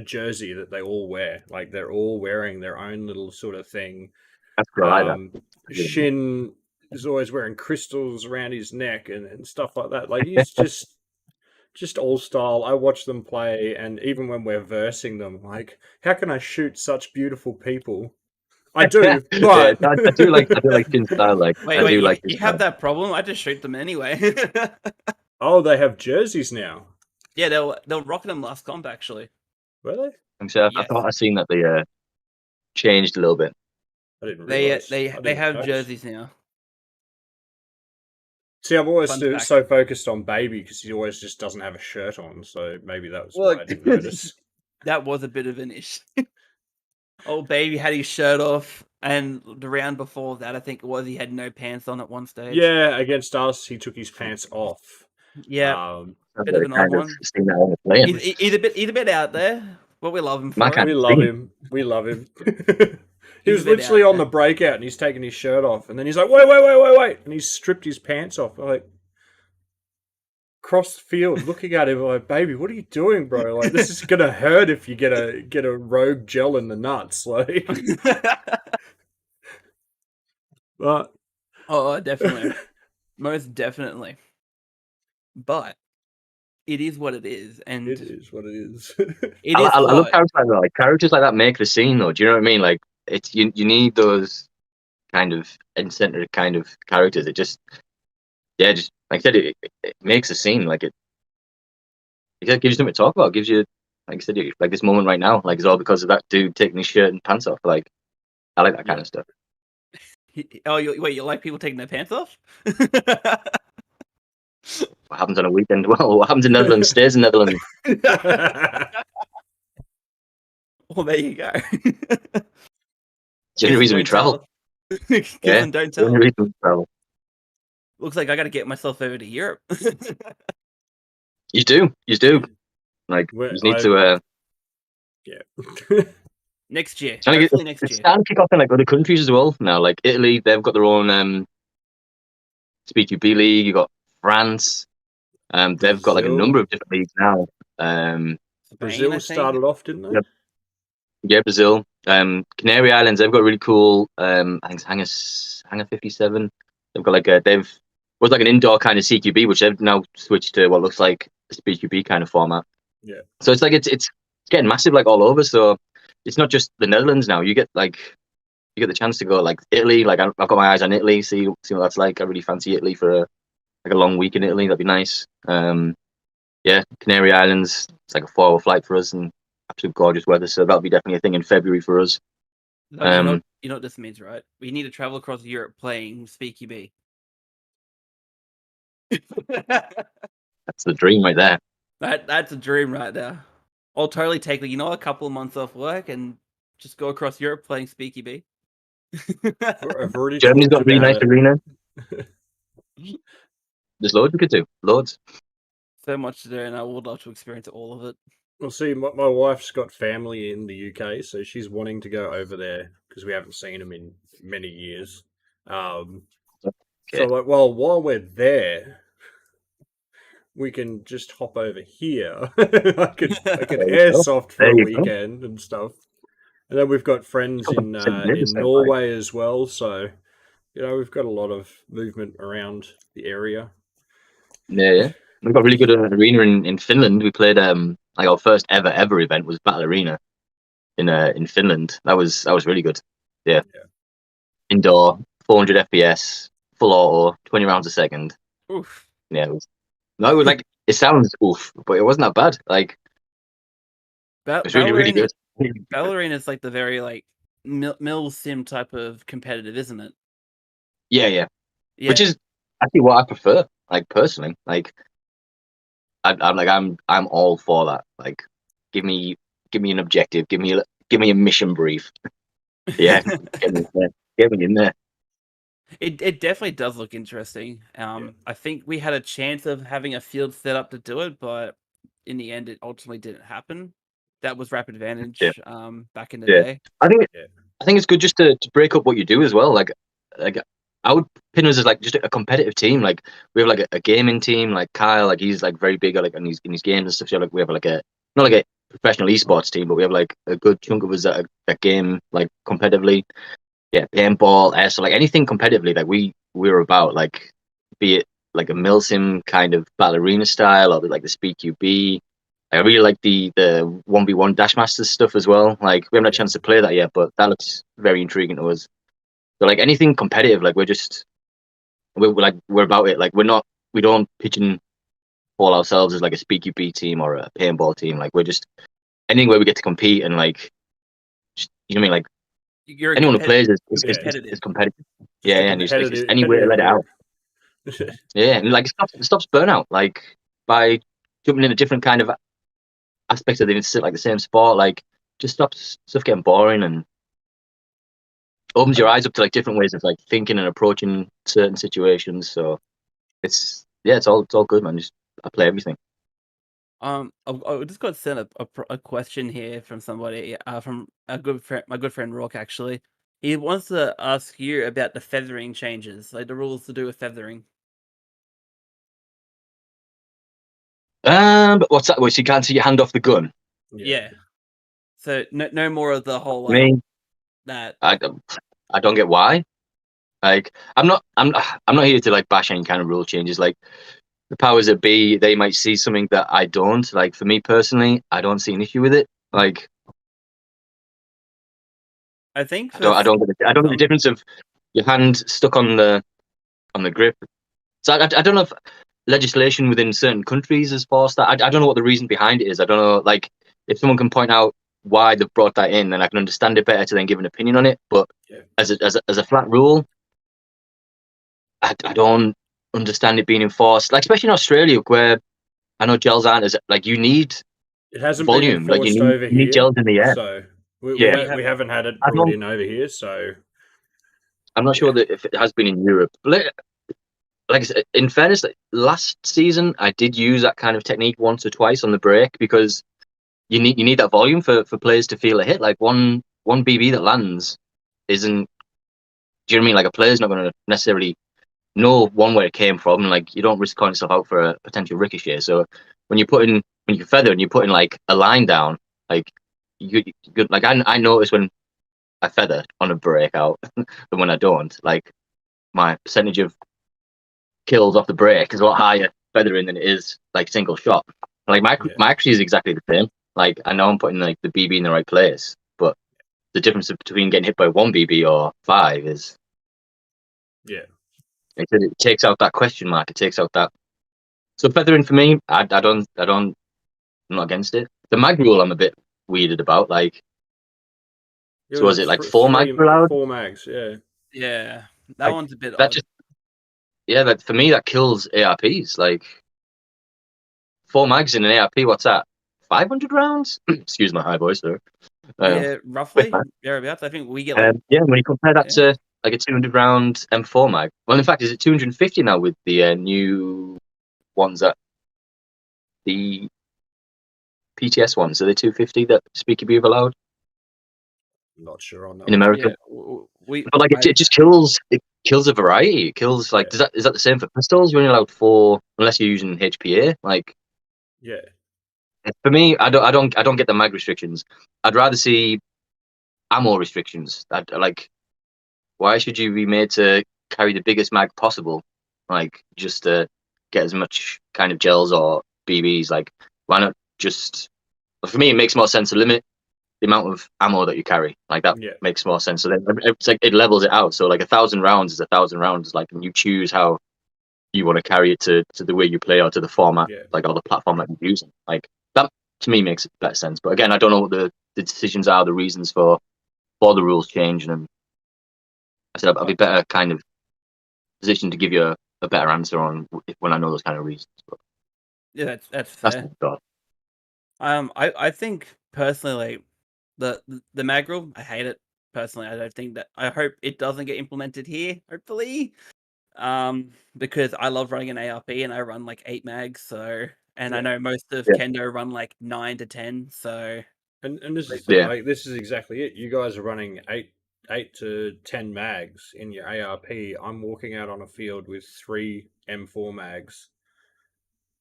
jersey that they all wear. Like they're all wearing their own little sort of thing. That's what I like that. Shin is always wearing crystals around his neck and stuff like that. Like he's just all style. I watch them play, and even when we're versing them, like, how can I shoot such beautiful people? I do, but yeah, I do like Shin style. Like Wait, you have that problem? I just shoot them anyway. Oh, they have jerseys now. Yeah, they were rocking them last comp actually. Were they? I thought I seen that they changed a little bit. I didn't realize. They have jerseys now. See, I'm always so focused on Baby because he always just doesn't have a shirt on, so maybe that was why I didn't notice. That was a bit of an issue. Old Baby had his shirt off, and the round before that, I think it was, he had no pants on at one stage. Yeah, against us, he took his pants off. Yeah, bit of an odd one. He's a bit out there, but we love him for it. We love him. He was literally on the breakout and he's taking his shirt off, and then he's like, wait, and he's stripped his pants off. I'm like, across the field, looking at him like, Baby, what are you doing, bro? Like, this is gonna hurt if you get a rogue gel in the nuts. Like, but oh, definitely, most definitely. But it is what it is, and it is what it is. I love characters like that. Like characters like that make the scene, though. Do you know what I mean? Like it's you need those kind of in-center kind of characters. It just like I said, it makes a scene. Like it gives you something to talk about. It gives you, like I said, like this moment right now. Like it's all because of that dude taking his shirt and pants off. Like I like that kind of stuff. Oh, you like people taking their pants off? What happens on a weekend? Well, what happens in Netherlands stays in Netherlands. Well, there you go. It's the only reason we travel. Yeah, don't tell. The only reason we travel. Looks like I got to get myself over to Europe. You do. Like you need to. Yeah. Next year. It's starting to kick off in like other countries as well now. Like Italy, they've got their own Speedqb league. You got France. They've got like a number of different leagues now. Brazil started off, didn't they? Yep. Yeah, Brazil. Canary Islands, they've got really cool. I think it's Hangar 57. They've got like was like an indoor kind of CQB, which they've now switched to what looks like a Speedqb kind of format. Yeah. So it's like it's getting massive like all over. So it's not just the Netherlands now. You get the chance to go like Italy. Like I've got my eyes on Italy. See what that's like. I really fancy Italy for a long week in Italy. That'd be nice. Yeah, Canary Islands. It's like a 4-hour flight for us and absolute gorgeous weather. So that'll be definitely a thing in February for us. You know what this means, right? We need to travel across Europe playing Speedqb. That's the dream right there. That's a dream right there. I'll totally take a couple of months off work and just go across Europe playing Speedqb. Germany's got a really nice arena. There's loads we could do. Loads. So much to do, and I would love to experience all of it. Well, see, my wife's got family in the UK, so she's wanting to go over there because we haven't seen them in many years. So, like, well, while we're there, we can just hop over here. I can airsoft for a weekend and stuff. And then we've got friends in Norway as well, so we've got a lot of movement around the area. Yeah. We've got a really good arena in Finland. We played like our first ever event was Battle Arena in Finland. That was really good. Yeah. Indoor, 400 FPS, full auto, 20 rounds a second. Oof. Yeah. It was like it sounds oof, but it wasn't that bad. Like it's really, really good. Valorant is like the very like mill sim type of competitive, isn't it? Yeah. Yeah. Which is actually what I prefer. Like personally, like I'm all for that. Like, give me an objective. Give me a mission brief. Yeah, get me in there. Get me in there. It definitely does look interesting. I think we had a chance of having a field set up to do it, but in the end, it ultimately didn't happen. That was Rapid Advantage. Yeah. Back in the Yeah. day. I think it's good just to break up what you do as well. Like I would pin us as like just a competitive team. Like we have like a gaming team. Like Kyle, like he's like very big like in his games and stuff. So like we have like a not like a professional esports team, but we have like a good chunk of us that game like competitively. Yeah, paintball, airsoft, like anything competitively. Like we're about like be it like a milsim kind of ballerina style or like the Speedqb. I really like the 1v1 Dashmasters stuff as well. Like we haven't had a chance to play that yet, but that looks very intriguing to us. So like anything competitive, like we're about it. Like we don't pigeonhole ourselves as like a Speedqb team or a paintball team. Like we're just anything where we get to compete and like just, you know what I mean? Like You're anyone who plays is competitive. competitive. Just Yeah, and just any way to let it out. Yeah, and like it stops burnout. Like by jumping in a different kind of aspects of the like the same sport, like just stops stuff getting boring and opens your eyes up to like different ways of like thinking and approaching certain situations. So it's all good, man. Just I play everything. I just got sent a question here from somebody, from a good friend, my good friend Rock. Actually, he wants to ask you about the feathering changes, like the rules to do with feathering. But what's that? Well, so you can't see your hand off the gun. Yeah. So no more of the whole I mean, that. I don't get why. Like I'm not here to like bash any kind of rule changes. Like the powers that be, they might see something that I don't. Like for me personally, I don't see an issue with it. Like I think I don't get the difference of your hand stuck on the grip. So I don't know if legislation within certain countries has forced that. I don't know what the reason behind it is. I don't know. Like if someone can point out why they've brought that in, then I can understand it better to then give an opinion on it. But as a flat rule, I don't understand it being enforced. Like especially in Australia, where I know gels aren't as like you need It hasn't volume. been enforced Like you over need here, gels in the air. so we haven't had it I brought don't- in over here. So I'm not sure that if it has been in Europe. But like I said, in fairness, like, last season I did use that kind of technique once or twice on the break because you need that volume for players to feel a hit. Like one BB that lands isn't. Do you know what I mean? Like a player's not going to necessarily know where it came from. Like you don't risk calling yourself out for a potential ricochet. So when you feather and you put in like a line down, like you like I notice when I feather on a breakout than when I don't. Like my percentage of kills off the break is a lot higher feathering than it is like single shot. Like my accuracy is exactly the same. Like I know I'm putting like the BB in the right place, but the difference between getting hit by one BB or 5 is it takes out that question mark. It takes out that. So feathering for me, I'm not against it. The mag rule I'm a bit weirded about. Like, so was it like 4 mags allowed? 4 mags, yeah. That like, one's a bit that odd. just that for me that kills ARPs. Like 4 mags in an ARP, what's that? 500 rounds? Excuse my high voice there. Yeah, roughly thereabouts. I think we get like when you compare that to like a 200 round M4 mag. Well, in fact, is it 250 now with the new ones that the PTS ones? Are they 250 that Speedqb have allowed? I'm not sure on that in America. But like it just kills. It kills a variety. It kills like is that the same for pistols? You're only allowed 4 unless you're using HPA. Like for me, I don't get the mag restrictions. I'd rather see ammo restrictions. Like why should you be made to carry the biggest mag possible? Like just to get as much kind of gels or BBs. Like why not just? For me, it makes more sense to limit the amount of ammo that you carry. Like that makes more sense. So then it's like it levels it out. So like 1,000 rounds is 1,000 rounds. Like and you choose how you want to carry it to the way you play or to the format, Yeah. like, or the platform that you're using. Like, that to me makes better sense. But again, I don't know what the decisions are, the reasons for the rules changing. And I said I'll be better kind of positioned to give you a better answer on when I know those kind of reasons. But Yeah, that's fair. my thought. I think personally, like the mag rule, I hate it personally. I don't think that. I hope it doesn't get implemented here. Hopefully, because I love running an ARP and I run like 8 mags. So, and I know most of Kendo run like 9 to 10. So, and this is the thing, like, this is exactly it. You guys are running 8 to 10 mags in your ARP. I'm walking out on a field with 3 M4 mags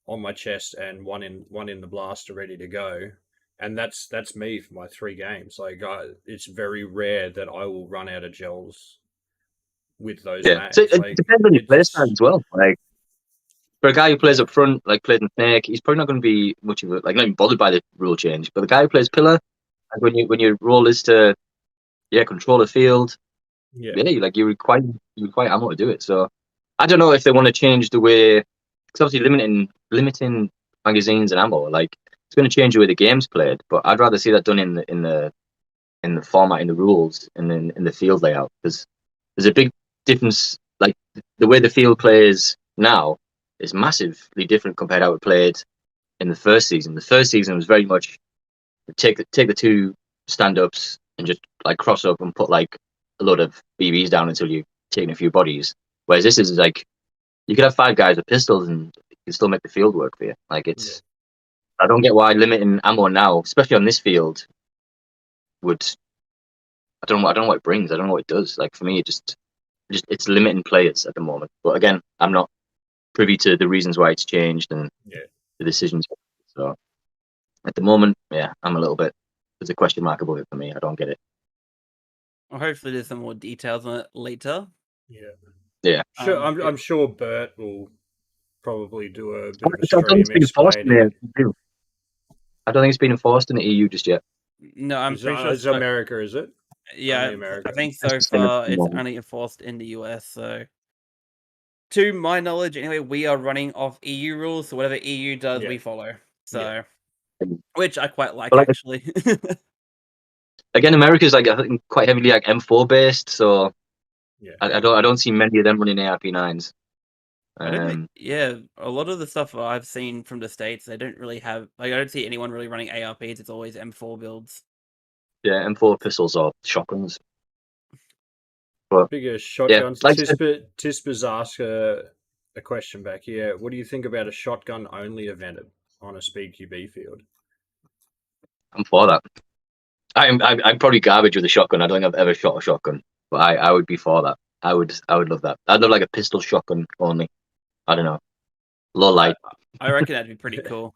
on my chest and one in the blaster ready to go, and that's me for my 3 games. Like, it's very rare that I will run out of gels with those mags. So it like, depends on your play style as well. Like, for a guy who plays up front, like plays in Snake, he's probably not going to be much of a, like, not even bothered by the rule change. But the guy who plays pillar, like, when your role is to control the field, you require ammo to do it. So I don't know if they want to change the way, because obviously limiting magazines and ammo, like, it's going to change the way the game's played. But I'd rather see that done in the format, in the rules, and then in the field layout, because there's a big difference. Like, the way the field plays now is massively different compared to how it played in the first season. The first season was very much take the 2 stand-ups and just, like, cross up and put, like, a load of BBs down until you've taken a few bodies. Whereas this is, like, you could have 5 guys with pistols and you can still make the field work for you. Like, it's I don't get why limiting ammo now, especially on this field, would. I don't know what it brings. I don't know what it does. Like, for me, it's limiting players at the moment. But again, I'm not privy to the reasons why it's changed and the decisions. So at the moment, I'm a little bit. There's a question mark above it for me. I don't get it. Well, hopefully there's some more details on it later. Yeah. Sure. I'm sure Bert will probably do a bit of a stream explaining it. I don't think it's been enforced in the EU just yet. No, I'm pretty sure it's America, is it? Yeah, I think so far it's only enforced in the US. So, to my knowledge, anyway, we are running off EU rules. So whatever EU does, we follow. So, which I quite like, actually. Again, America's, like, I think, quite heavily, like, M4 based. So I don't see many of them running ARP9s. A lot of the stuff I've seen from the States, they don't really have. Like, I don't see anyone really running ARPs. It's always M4 builds. Yeah, M4 pistols or shotguns. But bigger shotguns. Tispa's asked a question back here. What do you think about a shotgun only event on a Speedqb field? I'm for that. I'm probably garbage with a shotgun. I don't think I've ever shot a shotgun, but I would be for that. I would love that. I'd love, like, a pistol shotgun only. I don't know, low light. I reckon that'd be pretty cool.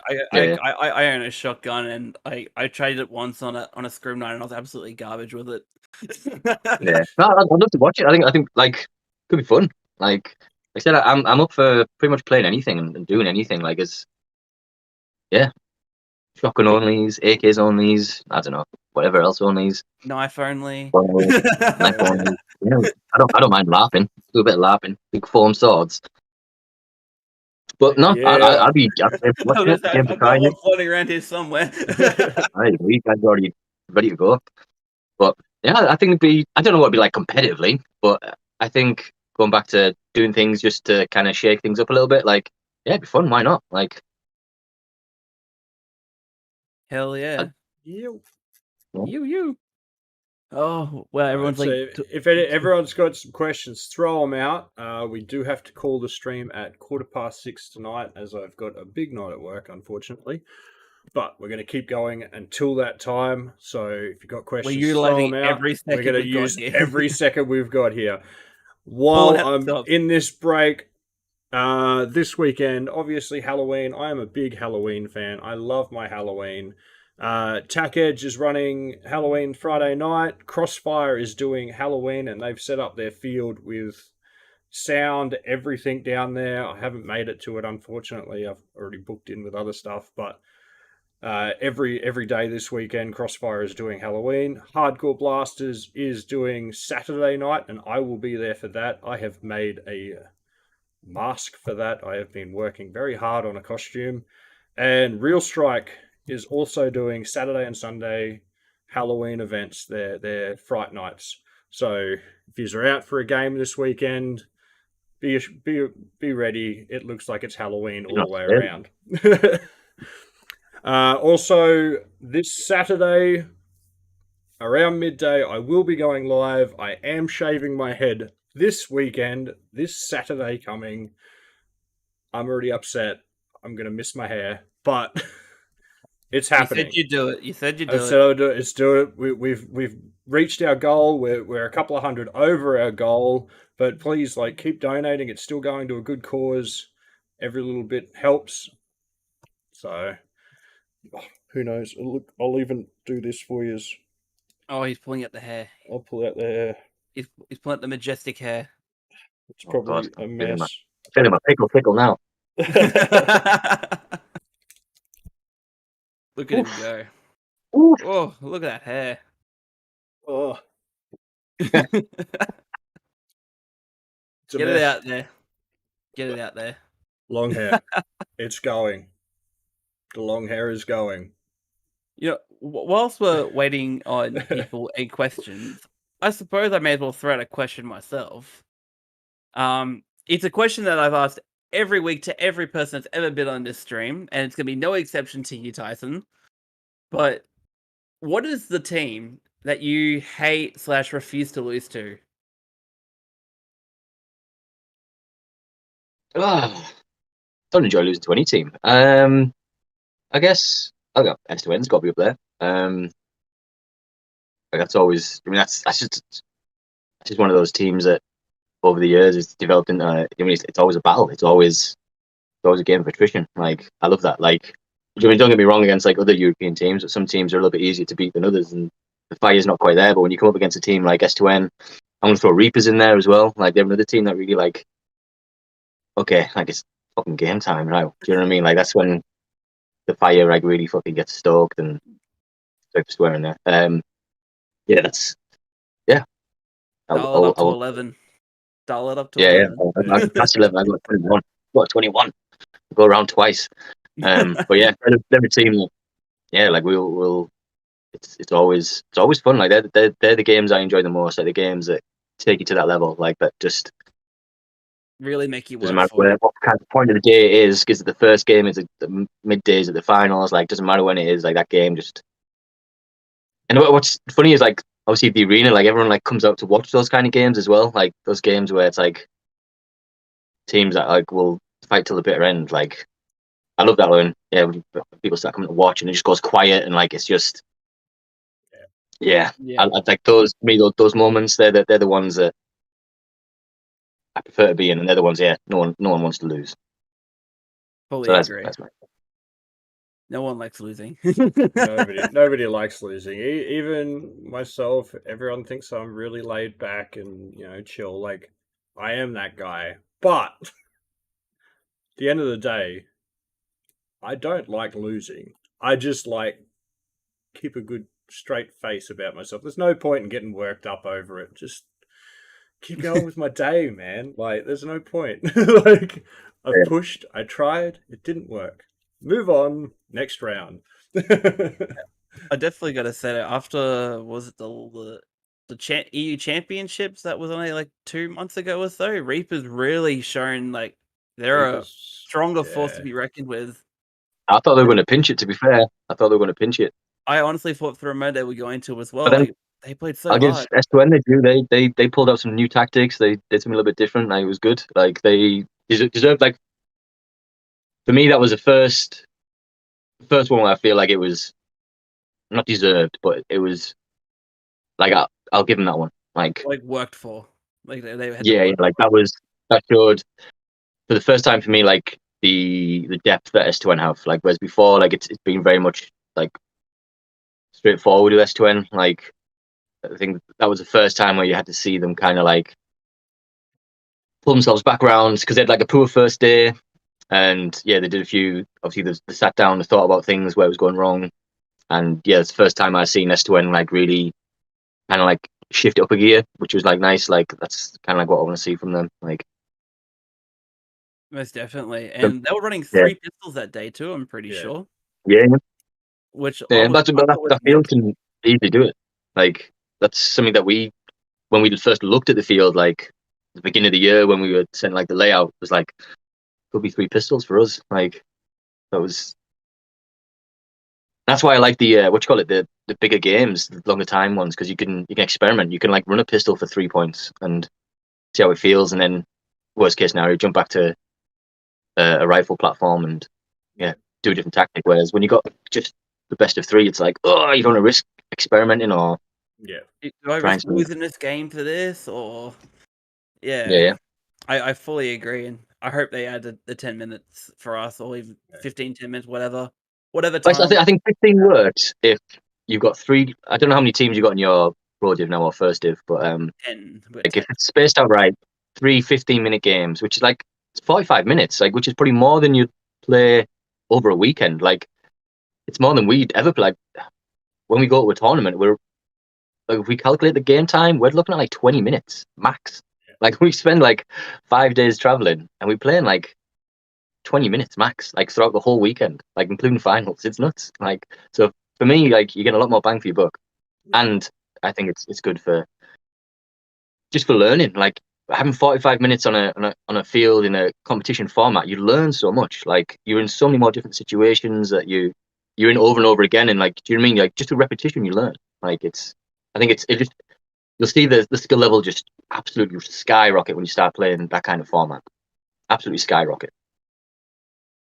I own a shotgun and I tried it once on a scrim 9 and I was absolutely garbage with it. I'd love to watch it. I think like, it could be fun. Like I said, I'm up for pretty much playing anything and doing anything. Like, it's shotgun onlys, AKs onlys, I don't know, whatever else onlys. Knife only. Knife only. I don't mind laughing. Do a bit of laughing. Big foam swords. But no, I'd be. I've got one floating around here somewhere. You guys are already ready to go. But I think it'd be. I don't know what it'd be like competitively, but I think going back to doing things just to kind of shake things up a little bit, like, it'd be fun. Why not? Like, hell yeah. You. Oh, well, everyone's like, if everyone's got some questions, throw them out. We do have to call the stream at 6:15 tonight, as I've got a big night at work, unfortunately. But we're going to keep going until that time. So if you've got questions, throw them out. We're going to use every second we've got here. While I'm in this break, this weekend, obviously Halloween. I am a big Halloween fan. I love my Halloween. Tack Edge is running Halloween Friday night. Crossfire is doing Halloween, and they've set up their field with sound, everything down there. I haven't made it to it, unfortunately. I've already booked in with other stuff, but every day this weekend, Crossfire is doing Halloween. Hardcore Blasters is doing Saturday night, and I will be there for that. I have made a mask for that. I have been working very hard on a costume. And Real Strike is also doing Saturday and Sunday Halloween events. They're Fright Nights. So if you're out for a game this weekend, be ready. It looks like it's Halloween all the way around. Also, this Saturday, around midday, I will be going live. I am shaving my head this weekend, this Saturday coming. I'm already upset. I'm going to miss my hair, but it's happening. You said you'd do it. You said you'd do it. So let's do it. We've reached our goal. We're a couple of hundred over our goal, but please, like, keep donating. It's still going to a good cause. Every little bit helps. So, who knows? Look, I'll even do this for you. Oh, he's pulling out the hair. I'll pull out the hair. He's pulling out the majestic hair. It's probably a mess. I'm feeling my pickle now. Look at him go. Oof. Oh, look at that hair. Oh, Get it out there. Get it out there. Long hair. It's going. The long hair is going. You know, whilst we're waiting on people and questions, I suppose I may as well throw out a question myself. It's a question that I've asked every week to every person that's ever been on this stream, and it's going to be no exception to you, Tyson. But what is the team that you hate / refuse to lose to? Don't enjoy losing to any team. I guess I got S2N's got to be up there. Like that's always. I mean, that's just one of those teams that over the years it's developed into. I mean, it's always a battle. It's always a game of attrition. Like I love that. Like, I mean, don't get me wrong against like other European teams, but some teams are a little bit easier to beat than others, and the fire's not quite there. But when you come up against a team like S2N, I'm gonna throw Reapers in there as well. Like they're another team that really like. Okay, like it's fucking game time now. Do you know what I mean? Like that's when the fire like really fucking gets stoked and sorry for swearing there. Yeah, that's Dial it up to 11. Dial it up to 11. That's 11. I got 21. Got 21. Go around twice. But yeah, they're a team that, yeah, like we'll. It's always fun. Like they're the games I enjoy the most. Like the games that take you to that level. Like that just. Really make you work. Doesn't matter what kind of point of the day it is, because the first game is the middays at the finals. Like, doesn't matter when it is. Like that game just. And what's funny is like obviously the arena, like everyone like comes out to watch those kind of games as well. Like those games where it's like teams that like will fight till the bitter end. Like I love that when when people start coming to watch and it just goes quiet and like it's just. Yeah. I like those. To me, those moments. They're the ones that. I prefer to be in, and they're the ones. Yeah, no one wants to lose. Fully agree. No one likes losing. Nobody likes losing. Even myself. Everyone thinks I'm really laid back and chill. Like I am that guy, but at the end of the day, I don't like losing. I just like keep a good straight face about myself. There's no point in getting worked up over it. Just keep going with my day, man. Like, there's no point. Like, I've pushed, I tried, it didn't work. Move on, next round. I definitely got to say that after, was it the EU Championships that was only like 2 months ago or so, Reaper's really shown like they're a stronger force to be reckoned with. I thought they were going to pinch it, to be fair. I honestly thought for a moment they were going to as well. Then, they played so hard. S2N, they pulled out some new tactics. They did something a little bit different. Like, it was good. Like they deserved. Like for me, that was the first one where I feel like it was not deserved, but it was like I'll give them that one. Like worked for. Like they had like that showed for the first time for me like the depth that S2N have. Like whereas before, like it's been very much like straightforward with S2N. Like. I think that was the first time where you had to see them kind of like pull themselves back around because they had like a poor first day, and they did a few. Obviously, they sat down and thought about things where it was going wrong, and it's the first time I've seen S2N like really kind of like shift it up a gear, which was like nice. Like that's kind of like what I want to see from them. Like Most definitely. And they were running Yeah. 3 pistols that day too, I'm pretty Yeah. sure. Yeah, Which yeah. I thought was That field mixed. can easily do it. Like that's something that when we first looked at the field, like at the beginning of the year when we were sent like the layout was like could be 3 pistols for us. Like that's why I like the what you call it, the bigger games, the longer time ones, because you can experiment. You can like run a pistol for 3 points and see how it feels, and then worst case scenario, jump back to a rifle platform and do a different tactic. Whereas when you got just the best of 3, it's like, oh, you don't want to risk experimenting or Yeah. Do I trying risk something. losing this game for this, or Yeah. I fully agree, and I hope they add the 10 minutes for us, or even 15, 10 minutes, whatever time. I think 15 works if you've got 3. I don't know how many teams you got in your pro div now or first div, but 10, but like 10. if it's spaced out right, 3 15-minute games, which is like it's 45 minutes, like which is probably more than you'd play over a weekend. Like it's more than we'd ever play. Like, when we go to a tournament, we're like if we calculate the game time, we're looking at like 20 minutes max. Like we spend like 5 days traveling and we play in like 20 minutes max, like throughout the whole weekend, like including finals. It's nuts. Like so for me, like you get a lot more bang for your buck, and I think it's good for just for learning. Like having 45 minutes on a field in a competition format, you learn so much. Like you're in so many more different situations that you're in over and over again, and like do you know what I mean? Like just a repetition, you learn. Like I think it just you'll see the skill level just absolutely skyrocket when you start playing that kind of format. Absolutely skyrocket.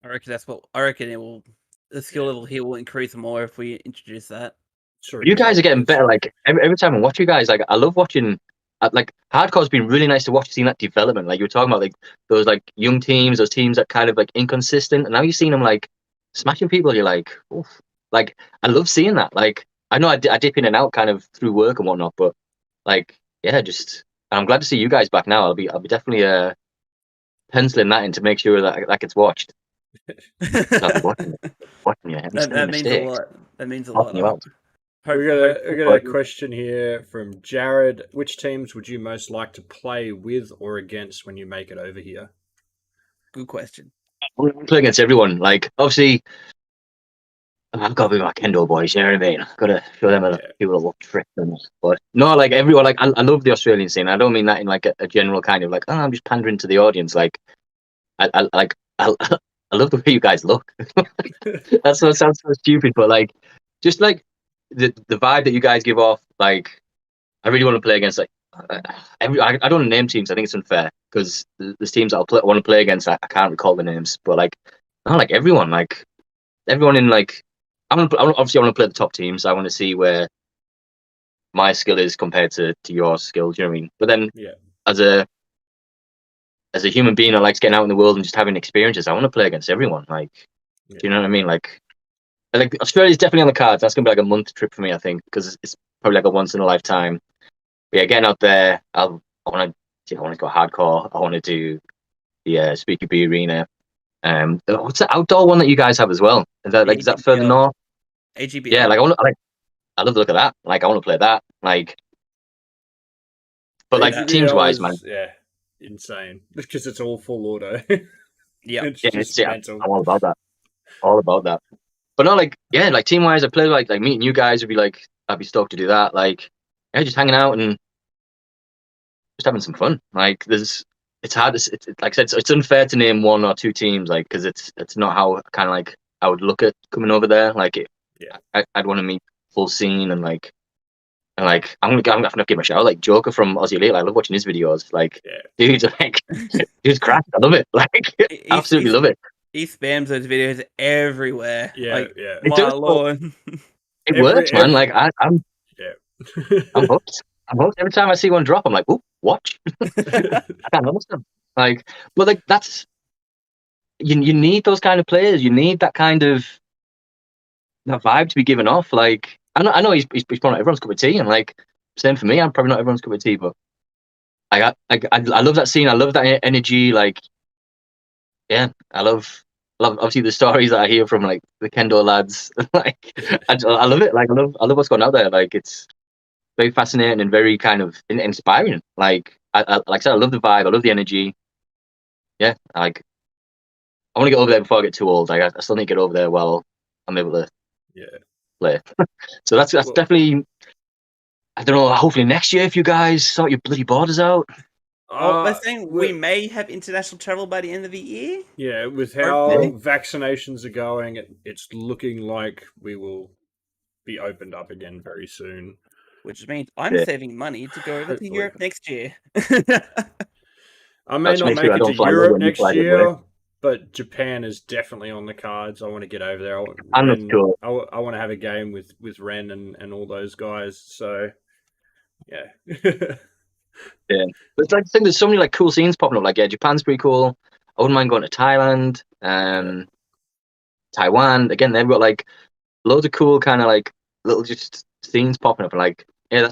I reckon it will. The skill level here will increase more if we introduce that. Sure. You guys are getting better. Like every time I watch you guys, like I love watching. Like Hardcore's been really nice to watch, seeing that development. Like you were talking about, like those like young teams, those teams that kind of like inconsistent, and now you're seeing them like smashing people. You're like, oof. Like I love seeing that. Like I know I dip in and out kind of through work and whatnot, but like yeah, just I'm glad to see you guys back now. I'll be definitely penciling that in to make sure that that gets watched. I'll be watching you. That means a Mistakes. lot. That means a Helping lot. you out. We got a question here from Jared. Which teams would you most like to play with or against when you make it over here? Good question. We play against everyone. Like obviously, I've got to be my Kendo boys. You know what I mean? I've got to show them a few little tricks. But no, like everyone. Like I love the Australian scene. I don't mean that in like a general kind of like, oh, I'm just pandering to the audience. Like I like I love the way you guys look. That sounds so stupid, but like just like the vibe that you guys give off. Like I really want to play against like I don't want to name teams. I think it's unfair because there's teams that I want to play against. I can't recall the names, but like I like everyone in like obviously I want to play the top teams. I want to see where my skill is compared to your skill. Do you know what I mean? But then as a human being that likes getting out in the world and just having experiences, I want to play against everyone. Like, do you know what I mean? Like Australia's definitely on the cards. That's gonna be like a month trip for me, I think, because it's probably like a once in a lifetime. But yeah, getting out there, I want to go hardcore. I want to do the Speedqb arena. What's the outdoor one that you guys have as well? Is that further north? AGBL. Yeah, like I love the look of that. Like I want to play that. Like, but like teams wise, man. Yeah, insane because it's all full auto. Yeah, it's just mental. I'm all about that. All about that. But no, like like team wise, I play like meeting you guys would be like I'd be stoked to do that. Like yeah, just hanging out and just having some fun. Like it's hard. It's like I said, it's unfair to name 1 or 2 teams, like because it's not how kind of like I would look at coming over there. Like I'd want to meet full scene and like I'm gonna give him a shout out. Like Joker from Aussie Elite. I love watching his videos. Like dude's like dude's crap. I love it. Like absolutely love it. He spams those videos everywhere. Yeah, like, yeah. My lord. It works, man. Like I'm hooked. I'm hooked. Every time I see one drop, I'm like, "Ooh, watch!" I can't understand. Like, but like that's you need those kind of players. You need that kind of that vibe to be given off. Like, I know he's probably not everyone's cup of tea, and like same for me. I'm probably not everyone's cup of tea, but I love that scene. I love that energy. Like, yeah, I love obviously the stories that I hear from like the Kendo lads. Like, I love it. Like, I love what's going on there. Like, it's very fascinating and very kind of inspiring. Like I like I said, I love the vibe. I love the energy. Yeah, want to get over there before I get too old. I still need to get over there while I'm able to play. So that's definitely. I don't know. Hopefully next year, if you guys sort your bloody borders out. They're saying we may have international travel by the end of the year. Yeah, with how vaccinations are going, it's looking like we will be opened up again very soon. Which means I'm saving money to go over to Europe next year. I may not make it to Europe next year, but Japan is definitely on the cards. I want to get over there. I'm not sure. I want to have a game with Ren and all those guys. So, yeah. Yeah, but I think there's so many like cool scenes popping up. Like, Japan's pretty cool. I wouldn't mind going to Thailand, Taiwan. Again, they've got like loads of cool kind of like little just scenes popping up. And like, I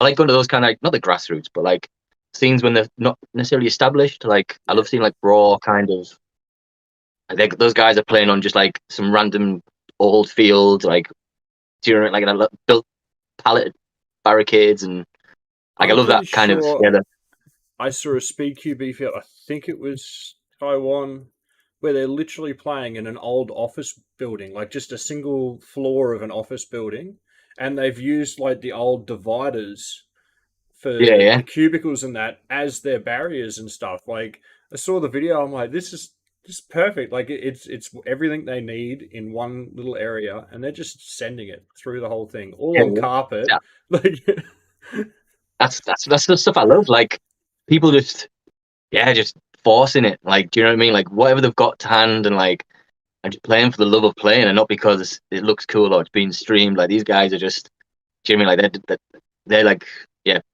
like going to those kind of like, not the grassroots, but like scenes when they're not necessarily established. Like, I love seeing like raw kind of. I think those guys are playing on just like some random old field, like during like a built pallet barricades and. Like, I love that kind of. Yeah, I saw a Speedqb field. I think it was Taiwan, where they're literally playing in an old office building, like just a single floor of an office building, and they've used like the old dividers for the cubicles and that as their barriers and stuff. Like, I saw the video. I'm like, this is perfect. Like, it's everything they need in one little area, and they're just sending it through the whole thing, all on carpet. Yeah. Like. That's the stuff I love. Like, people just forcing it. Like, do you know what I mean? Like, whatever they've got to hand, and like, and just playing for the love of playing, and not because it looks cool or it's being streamed. Like, these guys are just, do you know what I mean? Like, they're like,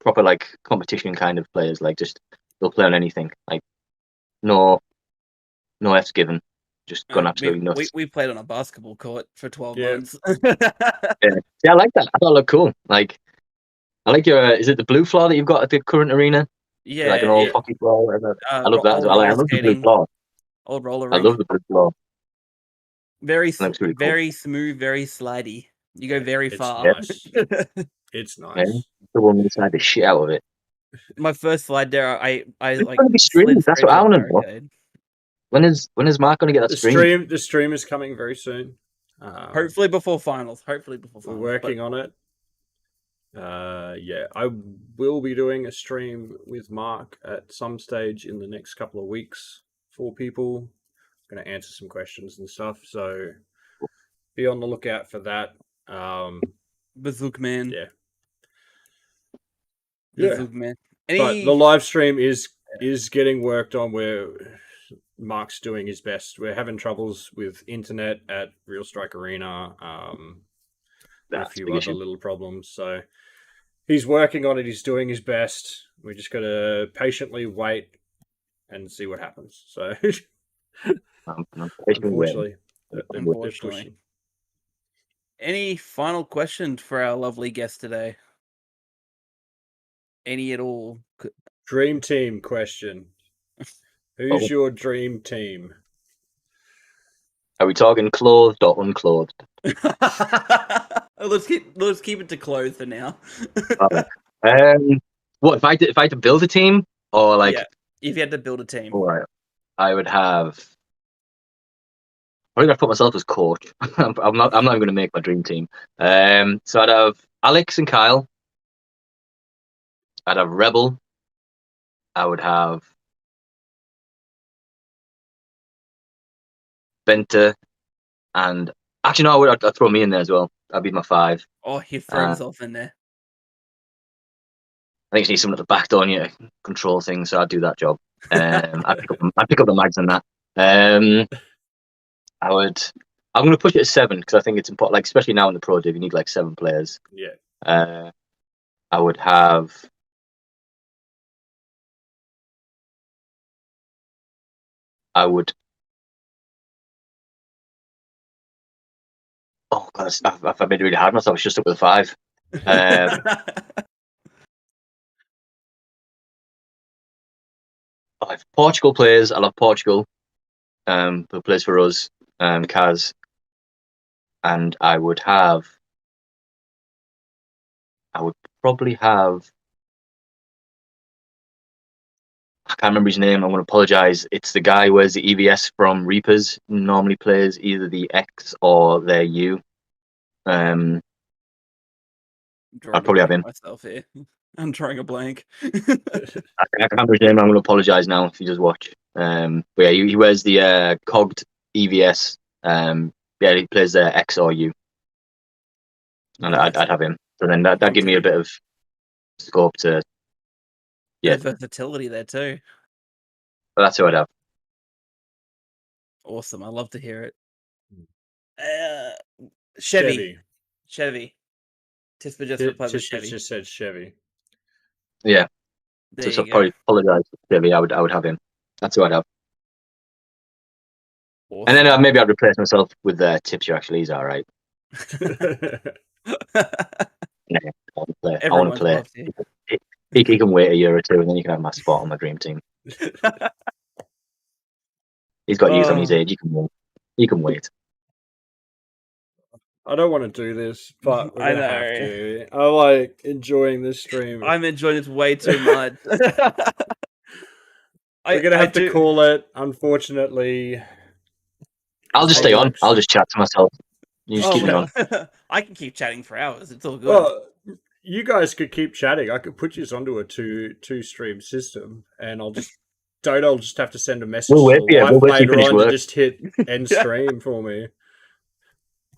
proper like competition kind of players. Like, just they'll play on anything. Like, no F's given. Just gone absolutely nuts. We played on a basketball court for 12 months. Yeah, I like that. I thought it looked cool. Like. I like your. Is it the blue floor that you've got at the current arena? Yeah, like an old hockey floor. I love that as well. I love the blue floor. Old roller. I love the blue floor. Very smooth, very slidey. You go very far. Nice. It's nice. Yeah, the one inside the shit out of it. My first slide there, I like. Be streamed. That's what I want to know. When is Mark going to get that stream? The stream is coming very soon. Hopefully before finals. We're working on it. I will be doing a stream with Mark at some stage in the next couple of weeks for people. I'm going to answer some questions and stuff, so be on the lookout for that. Bazook Man. Yeah. Bazook Man. But the live stream is getting worked on, where Mark's doing his best. We're having troubles with internet at Real Strike Arena. A few other little problems, so he's working on it. He's doing his best. We just got to patiently wait and see what happens. So, unfortunately. Any final questions for our lovely guest today? Any at all? Dream team question. Who's your dream team? Are we talking clothed or unclothed? Let's keep it to clothes for now. What if I had to build a team, or like if you had to build a team? All right, I would have. I'm gonna put myself as coach. I'm not even going to make my dream team. So I'd have Alex and Kyle. I'd have Rebel. I would have Benter, and actually no, I'd throw me in there as well. That'd be my 5. Oh, he throws off in there. I think you need someone at the back door and you control things, so I'd do that job. I'd pick up the mags on that. I'm going to push it to 7 because I think it's important. Like, especially now in the Pro Div, you need like 7 players. Yeah. I would have. Oh god, I've made it really hard myself. I was just up with a 5. If Portugal plays, I love Portugal. Who plays for us? Kaz. And I would probably have. I can't remember his name. I'm going to apologize. It's the guy who wears the EVS from Reapers. Normally plays either the X or their U. I'll probably have him. Myself here. I'm drawing a blank. I can't remember his name. I'm going to apologize now if you just watch. But yeah, he wears the cogged EVS. Yeah, he plays the X or U. And Nice. I'd have him. So then that'd give me a bit of scope to. Yeah, There's versatility there too. but that's who I'd have. Awesome. I love to hear it. Chevy. Tisper just replied with Chevy. Just said Chevy. Yeah. There So you go. probably apologize, Chevy. I would have him. That's who I'd have. Awesome. And then maybe I'd replace myself with Tipster. Actually, he's all right. Yeah, I want to play. He can wait a year or two, and then you can have my spot on my dream team. He's got youth on his age. He can wait. I don't want to do this, but we're gonna have to. I like enjoying this stream. I'm enjoying this way too much. We're gonna have to call it, unfortunately. I'll just stay on. I'll just chat to myself. You just keep me on. I can keep chatting for hours. It's all good. Well, you guys could keep chatting. I could put you onto a two stream system, and Dodo will just have to send a message to the wife later on to just hit end stream for me.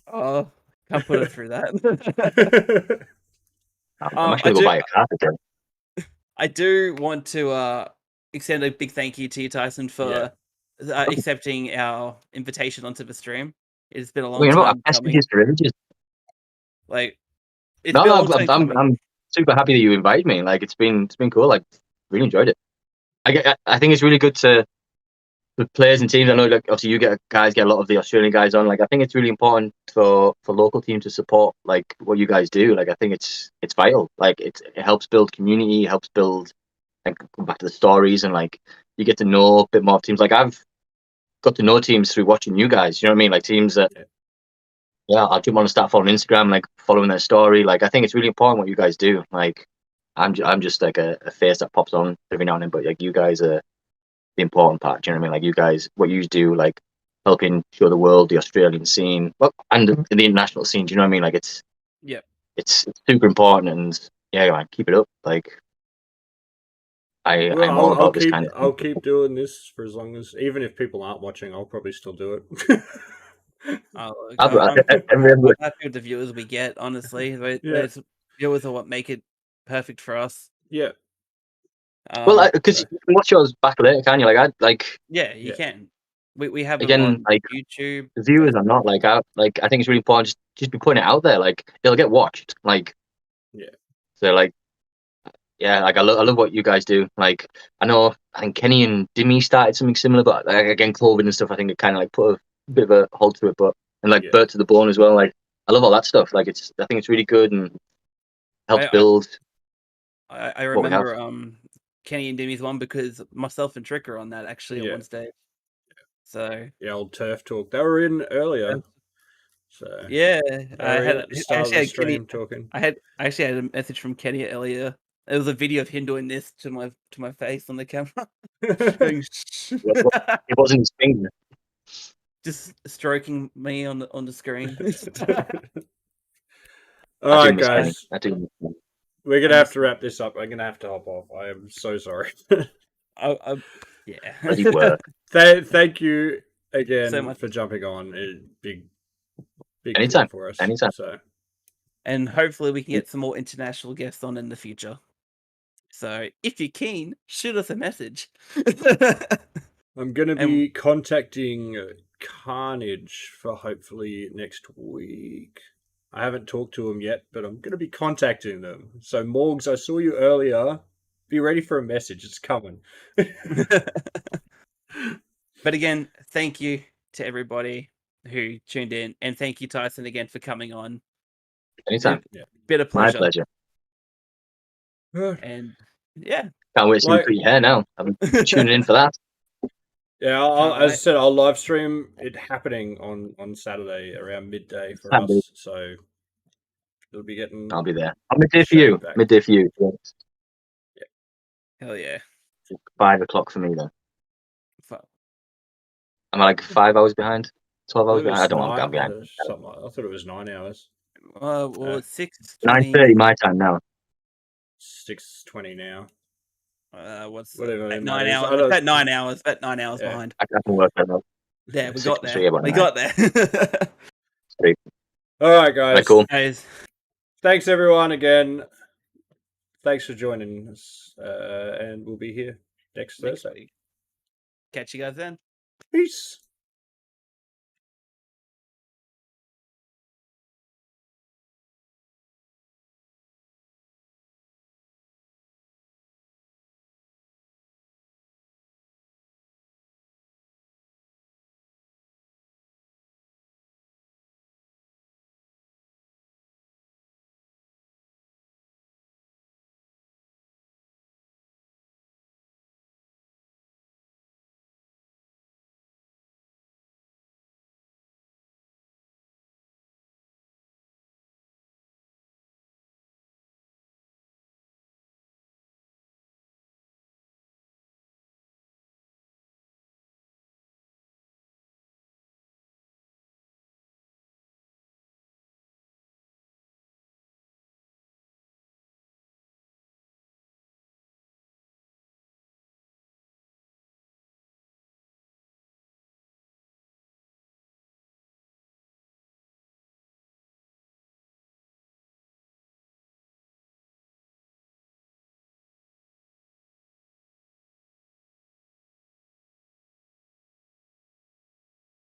Oh, can't put it through that. I'm actually going to buy a carpet. I do want to extend a big thank you to you, Tyson, for accepting our invitation onto the stream. It's been a long time coming. Like, I'm super happy that you invited me. Like, it's been cool. Like, really enjoyed it. I think it's really good to the players and teams. I know, like, obviously you guys get a lot of the Australian guys on. Like, I think it's really important for local teams to support like what you guys do. Like, I think it's vital. Like, it helps build community, helps build, and come back to the stories, and like you get to know a bit more of teams. Like, I've got to know teams through watching you guys. You know what I mean? Like, teams that I'll jump on and start following Instagram, like following their story. Like, I think it's really important what you guys do. Like, I'm just like a face that pops on every now and then, but like you guys are the important part. Do you know what I mean? Like, you guys, what you do, like helping show the world the Australian scene, and the international scene. Do you know what I mean? Like, it's super important, and man, keep it up. Like, I'm all about this kind of thing. I'll keep doing this for as long as, even if people aren't watching, I'll probably still do it. I'm happy with the viewers we get. Honestly, those viewers are what make it perfect for us. Yeah. Well, because you can watch yours back later, can you? You can. We have again, them on like YouTube. The viewers are not like I think it's really important just be putting it out there. Like, it'll get watched. Like, so like, like I love what you guys do. Like, I think Kenny and Dimmy started something similar, but like, again, COVID and stuff, I think it kind of like put a bit of a halt to it. But and like Bert to the Bone as well. Like, I love all that stuff. Like, I think it's really good and helps build. I remember Kenny and Dimmy's one because myself and Trick are on that actually at one stage. So old turf talk. They were in earlier. So I actually had a message from Kenny earlier. There was a video of him doing this to my face on the camera. It wasn't his finger. Just stroking me on the screen. All right, guys. We're gonna have to wrap this up. I'm gonna have to hop off. I am so sorry. Thank you again so much for jumping on. Big anytime for us. Anytime. So, and hopefully we can get some more international guests on in the future. So if you're keen, shoot us a message. I'm gonna be contacting Carnage for hopefully next week. I haven't talked to them yet, but I'm going to be contacting them. So, Morgs, I saw you earlier. Be ready for a message. It's coming. But again, thank you to everybody who tuned in. And thank you, Tyson, again for coming on. Anytime. Bit of pleasure. My pleasure. And can't wait to see you put your hair now. I'm tuning in for that. Yeah, as I said, I'll live stream it happening on Saturday around midday for us. So it'll be getting. I'll be there. Midday for you. Midday for you. Hell yeah. 5 o'clock for me then. Fuck. I'm like 5 hours behind, 12 I hours thought it behind. I was don't know. I'm 9. behind. Something like, I thought it was 9 hours. Well, it's 9:30 6:20. my time now. 6:20 now. What's Whatever at it 9 matters. hours? I don't- About 9 hours. About 9 hours Yeah. behind. I can work that out. Yeah, we 6 got plus there. 3, about We 9. got there. Sweet. All right, guys. Right, cool. Guys, Thanks everyone again. Thanks for joining us, and we'll be here next next Thursday. week. Catch you guys then. Peace.